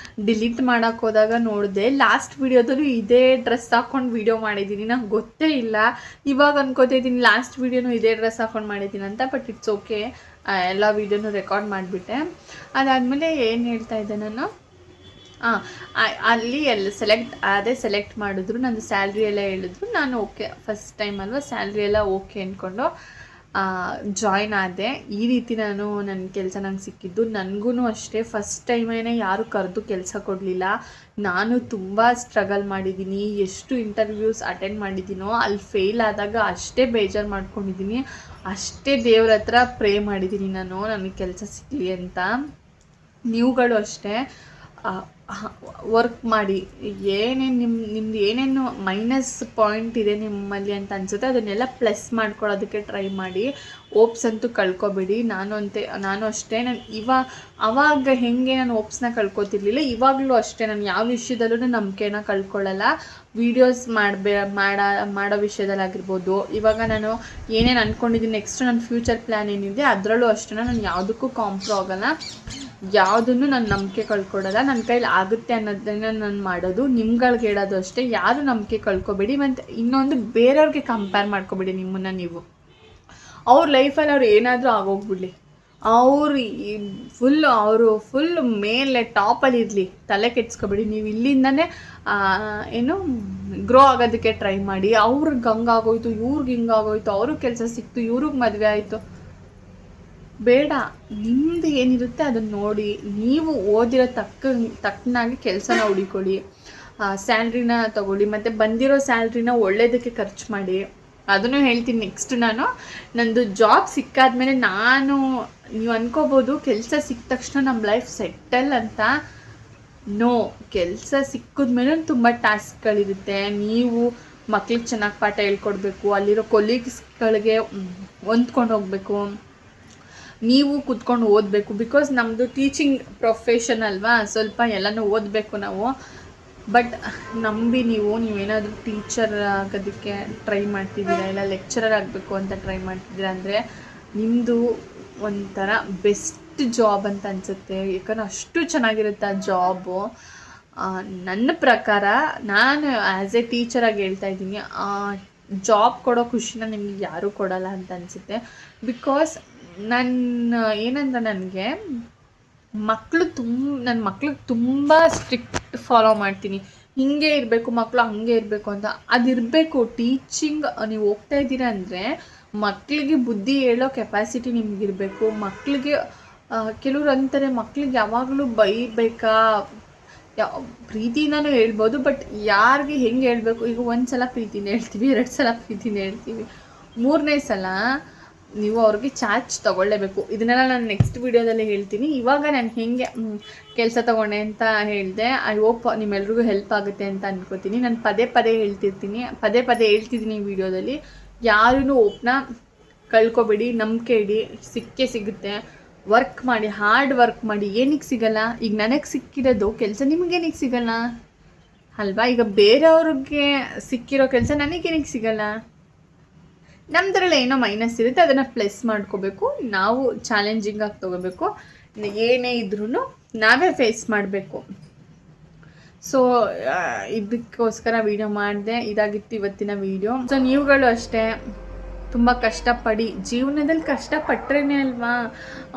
ಡಿಲೀಟ್ ಮಾಡೋಕ್ಕೆ ಹೋದಾಗ ನೋಡಿದೆ, ಲಾಸ್ಟ್ ವೀಡಿಯೋದಲ್ಲೂ ಇದೇ ಡ್ರೆಸ್ ಹಾಕ್ಕೊಂಡು ವೀಡಿಯೋ ಮಾಡಿದ್ದೀನಿ. ನಂಗೆ ಗೊತ್ತೇ ಇಲ್ಲ. ಇವಾಗ ಅನ್ಕೋತಿದ್ದೀನಿ ಲಾಸ್ಟ್ ವೀಡಿಯೋನು ಇದೇ ಡ್ರೆಸ್ ಹಾಕ್ಕೊಂಡು ಮಾಡಿದ್ದೀನಿ ಅಂತ. ಬಟ್ ಇಟ್ಸ್ ಓಕೆ, ಎಲ್ಲ ವೀಡಿಯೋನು ರೆಕಾರ್ಡ್ ಮಾಡಿಬಿಟ್ಟೆ. ಅದಾದಮೇಲೆ ಏನು ಹೇಳ್ತಾ ಇದ್ದೆ ನಾನು, ಅಲ್ಲಿ ಎಲ್ಲ ಸೆಲೆಕ್ಟ್ ಮಾಡಿದ್ರು. ನಂದು ಸ್ಯಾಲ್ರಿ ಎಲ್ಲ ಹೇಳಿದ್ರು. ನಾನು ಓಕೆ, ಫಸ್ಟ್ ಟೈಮ್ ಅಲ್ವಾ, ಸ್ಯಾಲ್ರಿ ಎಲ್ಲ ಓಕೆ ಅಂದ್ಕೊಂಡು ಜಾಯ್ನ್ ಆದೆ. ಈ ರೀತಿ ನನ್ನ ಕೆಲಸ ನಂಗೆ ಸಿಕ್ಕಿದ್ದು. ನನಗೂ ಅಷ್ಟೇ ಫಸ್ಟ್ ಟೈಮೇನೆ ಯಾರು ಕರೆದು ಕೆಲಸ ಕೊಡಲಿಲ್ಲ. ನಾನು ತುಂಬ ಸ್ಟ್ರಗಲ್ ಮಾಡಿದ್ದೀನಿ. ಎಷ್ಟು ಇಂಟರ್ವ್ಯೂಸ್ ಅಟೆಂಡ್ ಮಾಡಿದ್ದೀನೋ ಅಲ್ಲಿ ಫೇಲ್ ಆದಾಗ ಅಷ್ಟೇ ಬೇಜಾರು ಮಾಡ್ಕೊಂಡಿದ್ದೀನಿ. ಅಷ್ಟೇ ದೇವ್ರ ಹತ್ರ ಪ್ರೇ ಮಾಡಿದ್ದೀನಿ ನಾನು, ನನಗೆ ಕೆಲಸ ಸಿಗಲಿ ಅಂತ. ನೀವುಗಳು ಅಷ್ಟೇ ವರ್ಕ್ ಮಾಡಿ. ನಿಮ್ದು ಏನೇನು ಮೈನಸ್ ಪಾಯಿಂಟ್ ಇದೆ ನಿಮ್ಮಲ್ಲಿ ಅಂತ ಅನಿಸುತ್ತೆ, ಅದನ್ನೆಲ್ಲ ಪ್ಲಸ್ ಮಾಡ್ಕೊಳ್ಳೋದಕ್ಕೆ ಟ್ರೈ ಮಾಡಿ. ಓಪ್ಸ್ ಅಂತೂ ಕಳ್ಕೊಬೇಡಿ. ನಾನು ಅಷ್ಟೇ. ಆವಾಗ ಹೇಗೆ ನಾನು ಓಪ್ಸ್ನ ಕಳ್ಕೊತಿರ್ಲಿಲ್ಲ, ಇವಾಗಲೂ ಅಷ್ಟೇ. ನಾನು ಯಾವ ವಿಷಯದಲ್ಲೂ ನಂಬಿಕೆನ ಕಳ್ಕೊಳ್ಳಲ್ಲ. ವೀಡಿಯೋಸ್ ಮಾಡೋ ವಿಷಯದಲ್ಲಾಗಿರ್ಬೋದು. ಇವಾಗ ನಾನು ಏನೇನು ಅಂದ್ಕೊಂಡಿದ್ದೀನಿ ನೆಕ್ಸ್ಟ್ ನನ್ನ ಫ್ಯೂಚರ್ ಪ್ಲ್ಯಾನ್ ಏನಿದೆ ಅದರಲ್ಲೂ ಅಷ್ಟೇ. ನಾನು ಯಾವುದಕ್ಕೂ ಕಾಂಪ್ರೋ ಆಗೋಲ್ಲ, ಯಾವುದನ್ನು ನಾನು ನಂಬಿಕೆ ಕಳ್ಕೊಡೋಲ್ಲ. ನನ್ನ ಕೈಲಿ ಆಗುತ್ತೆ ಅನ್ನೋದನ್ನು ನಾನು ಮಾಡೋದು. ನಿಮ್ಗಳಿಗೆ ಹೇಳೋದು ಅಷ್ಟೇ, ಯಾರು ನಂಬಿಕೆ ಕಳ್ಕೊಬೇಡಿ. ಮತ್ತು ಇನ್ನೊಂದು, ಬೇರೆಯವ್ರಿಗೆ ಕಂಪೇರ್ ಮಾಡ್ಕೊಬೇಡಿ ನಿಮ್ಮನ್ನು ನೀವು. ಅವ್ರ ಲೈಫಲ್ಲಿ ಅವ್ರು ಏನಾದರೂ ಆಗೋಗ್ಬಿಡ್ಲಿ, ಅವರು ಫುಲ್ ಮೇಲೆ ಟಾಪಲ್ಲಿ ಇರಲಿ, ತಲೆ ಕೆಡ್ಸ್ಕೊಬೇಡಿ. ನೀವು ಇಲ್ಲಿಂದನೇ ಗ್ರೋ ಆಗೋದಕ್ಕೆ ಟ್ರೈ ಮಾಡಿ. ಅವ್ರಿಗೆ ಹಂಗಾಗೋಯ್ತು, ಇವ್ರಿಗೆ ಹಿಂಗಾಗೋಯ್ತು, ಅವ್ರಿಗೆ ಕೆಲಸ ಸಿಕ್ತು, ಇವ್ರಿಗೆ ಮದುವೆ ಆಯಿತು, ಬೇಡ. ನಿಮ್ಮದು ಏನಿರುತ್ತೆ ಅದನ್ನು ನೋಡಿ. ನೀವು ಓದಿರೋ ತಕ್ಕನಾಗಿ ಕೆಲಸನ ಹುಡುಕೊಳ್ಳಿ, ಸ್ಯಾಲ್ರಿನ ತಗೊಳ್ಳಿ. ಮತ್ತು ಬಂದಿರೋ ಸ್ಯಾಲ್ರಿನ ಒಳ್ಳೆಯದಕ್ಕೆ ಖರ್ಚು ಮಾಡಿ. ಅದನ್ನು ಹೇಳ್ತೀನಿ. ನೆಕ್ಸ್ಟ್ ನಂದು ಜಾಬ್ ಸಿಕ್ಕಾದ್ಮೇಲೆ ನೀವು ಅನ್ಕೋಬೋದು ಕೆಲಸ ಸಿಕ್ಕ ತಕ್ಷಣ ನಮ್ಮ ಲೈಫ್ ಸೆಟಲ್ ಅಂತ. ನೋ, ಕೆಲಸ ಸಿಕ್ಕಿದ್ಮೇಲೆ ತುಂಬ ಟಾಸ್ಕ್ಗಳಿರುತ್ತೆ. ನೀವು ಮಕ್ಳಿಗೆ ಚೆನ್ನಾಗಿ ಪಾಠ ಹೇಳ್ಕೊಡ್ಬೇಕು, ಅಲ್ಲಿರೋ ಕೊಲೀಗ್ಸ್ಗಳಿಗೆ ಹೊಂದ್ಕೊಂಡು ಹೋಗಬೇಕು, ನೀವು ಕೂತ್ಕೊಂಡು ಓದಬೇಕು. ಬಿಕಾಸ್ ನಮ್ಮದು ಟೀಚಿಂಗ್ ಪ್ರೊಫೆಷನ್ ಅಲ್ವಾ, ಸ್ವಲ್ಪ ಎಲ್ಲನೂ ಓದಬೇಕು ನಾವು. ಬಟ್ ನಂಬಿ ನೀವೇನಾದರೂ ಟೀಚರ್ ಆಗೋದಕ್ಕೆ ಟ್ರೈ ಮಾಡ್ತಿದ್ದೀರಾ, ಇಲ್ಲ ಲೆಕ್ಚರರ್ ಆಗಬೇಕು ಅಂತ ಟ್ರೈ ಮಾಡ್ತಿದ್ದೀರಾ ಅಂದರೆ ನಿಮ್ಮದು ಒಂಥರ ಬೆಸ್ಟ್ ಜಾಬ್ ಅಂತ ಅನಿಸುತ್ತೆ. ಯಾಕಂದರೆ ಅಷ್ಟು ಚೆನ್ನಾಗಿರುತ್ತೆ ಆ ಜಾಬು. ನನ್ನ ಪ್ರಕಾರ ನಾನು ಆ್ಯಸ್ ಎ ಟೀಚರಾಗಿ ಹೇಳ್ತಾ ಇದ್ದೀನಿ, ಜಾಬ್ ಕೊಡೋ ಖುಷಿನ ನಿಮಗೆ ಯಾರೂ ಕೊಡೋಲ್ಲ ಅಂತ ಅನಿಸುತ್ತೆ. ಬಿಕಾಸ್ ಏನಂದ್ರೆ ನನಗೆ ನನ್ನ ಮಕ್ಳಿಗೆ ತುಂಬ ಸ್ಟ್ರಿಕ್ಟ್ ಫಾಲೋ ಮಾಡ್ತೀನಿ. ಹಿಂಗೆ ಇರಬೇಕು ಮಕ್ಕಳು, ಹಾಗೆ ಇರಬೇಕು ಅಂತ. ಅದಿರಬೇಕು. ಟೀಚಿಂಗ್ ನೀವು ಹೋಗ್ತಾ ಇದ್ದೀರಾ ಅಂದರೆ ಮಕ್ಕಳಿಗೆ ಬುದ್ಧಿ ಹೇಳೋ ಕೆಪಾಸಿಟಿ ನಿಮಗಿರಬೇಕು. ಮಕ್ಕಳಿಗೆ ಕೆಲವ್ರು ಅಂತಾರೆ ಮಕ್ಕಳಿಗೆ ಯಾವಾಗಲೂ ಬೈಬೇಕಾ, ಪ್ರೀತಿಯಿಂದನೂ ಹೇಳ್ಬೋದು. ಬಟ್ ಯಾರಿಗೆ ಹೆಂಗೆ ಹೇಳಬೇಕು, ಈಗ ಒಂದು ಸಲ ಪ್ರೀತಿನ ಹೇಳ್ತೀವಿ, 2 ಸಲ ಪ್ರೀತಿನ ಹೇಳ್ತೀವಿ, 3ನೇ ಸಲ ನೀವು ಅವ್ರಿಗೆ ಚಾರ್ಜ್ ತೊಗೊಳ್ಳೇಬೇಕು. ಇದನ್ನೆಲ್ಲ ನಾನು ನೆಕ್ಸ್ಟ್ ವೀಡಿಯೋದಲ್ಲಿ ಹೇಳ್ತೀನಿ. ಇವಾಗ ನಾನು ಹೇಗೆ ಕೆಲಸ ತೊಗೊಂಡೆ ಅಂತ ಹೇಳಿದೆ. ಐ ಹೋಪ್ ನಿಮ್ಮೆಲ್ರಿಗೂ ಹೆಲ್ಪ್ ಆಗುತ್ತೆ ಅಂತ ಅನ್ಕೋತೀನಿ. ನಾನು ಪದೇ ಪದೇ ಹೇಳ್ತಿದ್ದೀನಿ ಈ ವಿಡಿಯೋದಲ್ಲಿ. ಯಾರೂ ಹೋಪ್ನ ಕಳ್ಕೊಬೇಡಿ, ನಂಬಿಕೆ ಇಡಿ, ಸಿಗುತ್ತೆ. ವರ್ಕ್ ಮಾಡಿ, ಹಾರ್ಡ್ ವರ್ಕ್ ಮಾಡಿ. ಏನಕ್ಕೆ ಸಿಗಲ್ಲ? ಈಗ ನನಗೆ ಸಿಕ್ಕಿರೋದು ಕೆಲಸ ನಿಮಗೇನಕ್ಕೆ ಸಿಗಲ್ಲ ಅಲ್ವಾ? ಈಗ ಬೇರೆಯವ್ರಿಗೆ ಸಿಕ್ಕಿರೋ ಕೆಲಸ ನನಗೇನಕ್ಕೆ ಸಿಗಲ್ಲ? ನಮ್ಮದ್ರಲ್ಲಿ ಏನೋ ಮೈನಸ್ ಇರುತ್ತೆ, ಅದನ್ನು ಪ್ಲಸ್ ಮಾಡ್ಕೋಬೇಕು. ನಾವು ಚಾಲೆಂಜಿಂಗಾಗಿ ತೊಗೋಬೇಕು. ಏನೇ ಇದ್ರೂ ನಾವೇ ಫೇಸ್ ಮಾಡಬೇಕು. ಸೊ ಇದಕ್ಕೋಸ್ಕರ ವೀಡಿಯೋ ಮಾಡಿದೆ. ಇದಾಗಿತ್ತು ಇವತ್ತಿನ ವೀಡಿಯೋ. ಸೊ ನೀವುಗಳು ಅಷ್ಟೇ ತುಂಬ ಕಷ್ಟಪಡಿ. ಜೀವನದಲ್ಲಿ ಕಷ್ಟಪಟ್ಟರೆ ಅಲ್ವಾ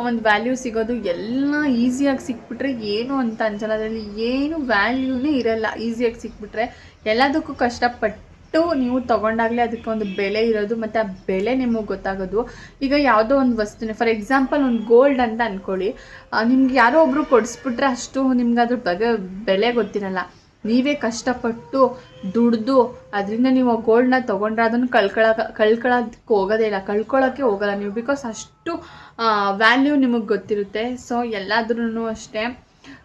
ಒಂದು ವ್ಯಾಲ್ಯೂ ಸಿಗೋದು. ಎಲ್ಲ ಈಸಿಯಾಗಿ ಸಿಕ್ಬಿಟ್ರೆ ಏನು ಅಂತ ಅನ್ಸಲ್ಲ. ಅದರಲ್ಲಿ ಏನು ವ್ಯಾಲ್ಯೂನೇ ಇರಲ್ಲ. ಈಸಿಯಾಗಿ ಸಿಕ್ಬಿಟ್ರೆ ಎಲ್ಲದಕ್ಕೂ ಕಷ್ಟಪಟ್ಟು ನೀವು ತೊಗೊಂಡಾಗಲೇ ಅದಕ್ಕೆ ಒಂದು ಬೆಲೆ ಇರೋದು, ಮತ್ತು ಆ ಬೆಲೆ ನಿಮಗೆ ಗೊತ್ತಾಗೋದು. ಈಗ ಯಾವುದೋ ಒಂದು ವಸ್ತುನೇ, ಫಾರ್ ಎಕ್ಸಾಂಪಲ್ ಒಂದು ಗೋಲ್ಡ್ ಅಂತ ಅಂದ್ಕೊಳ್ಳಿ. ನಿಮ್ಗೆ ಯಾರೋ ಒಬ್ಬರು ಕೊಡಿಸ್ಬಿಟ್ರೆ ಅಷ್ಟು ನಿಮ್ಗೆ ಅದ್ರ ಬಗ್ಗೆ ಬೆಲೆ ಗೊತ್ತಿರಲ್ಲ. ನೀವೇ ಕಷ್ಟಪಟ್ಟು ದುಡ್ದು ಅದರಿಂದ ನೀವು ಗೋಲ್ಡನ್ನ ತೊಗೊಂಡ್ರೆ ಅದನ್ನು ಕಳ್ಕೊಳ್ಳೋಕ್ಕೆ ಹೋಗೋದೇ ಇಲ್ಲ, ಕಳ್ಕೊಳ್ಳೋಕ್ಕೆ ಹೋಗಲ್ಲ ನೀವು. ಬಿಕಾಸ್ ಅಷ್ಟು ವ್ಯಾಲ್ಯೂ ನಿಮಗೆ ಗೊತ್ತಿರುತ್ತೆ. ಸೊ ಎಲ್ಲಾದ್ರೂ ಅಷ್ಟೇ,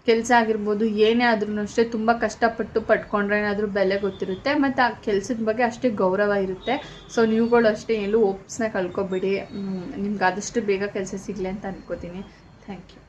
ಕೆಲಸ ಆಗಿರ್ಬೋದು, ಏನೇ ಆದ್ರೂ ಅಷ್ಟೇ ತುಂಬ ಕಷ್ಟಪಟ್ಟು ಪಡ್ಕೊಂಡ್ರೆ ಏನಾದರೂ ಬೆಲೆ ಗೊತ್ತಿರುತ್ತೆ, ಮತ್ತು ಆ ಕೆಲಸದ ಬಗ್ಗೆ ಅಷ್ಟೇ ಗೌರವ ಇರುತ್ತೆ. ಸೊ ನೀವುಗಳು ಅಷ್ಟೇ ಎಲ್ಲೂ ಹೋಪ್ಸ್ನ ಕಳ್ಕೊಬೇಡಿ. ನಿಮ್ಗೆ ಆದಷ್ಟು ಬೇಗ ಕೆಲಸ ಸಿಗಲಿ ಅಂತ ಅನ್ಕೋತೀನಿ. Thank you.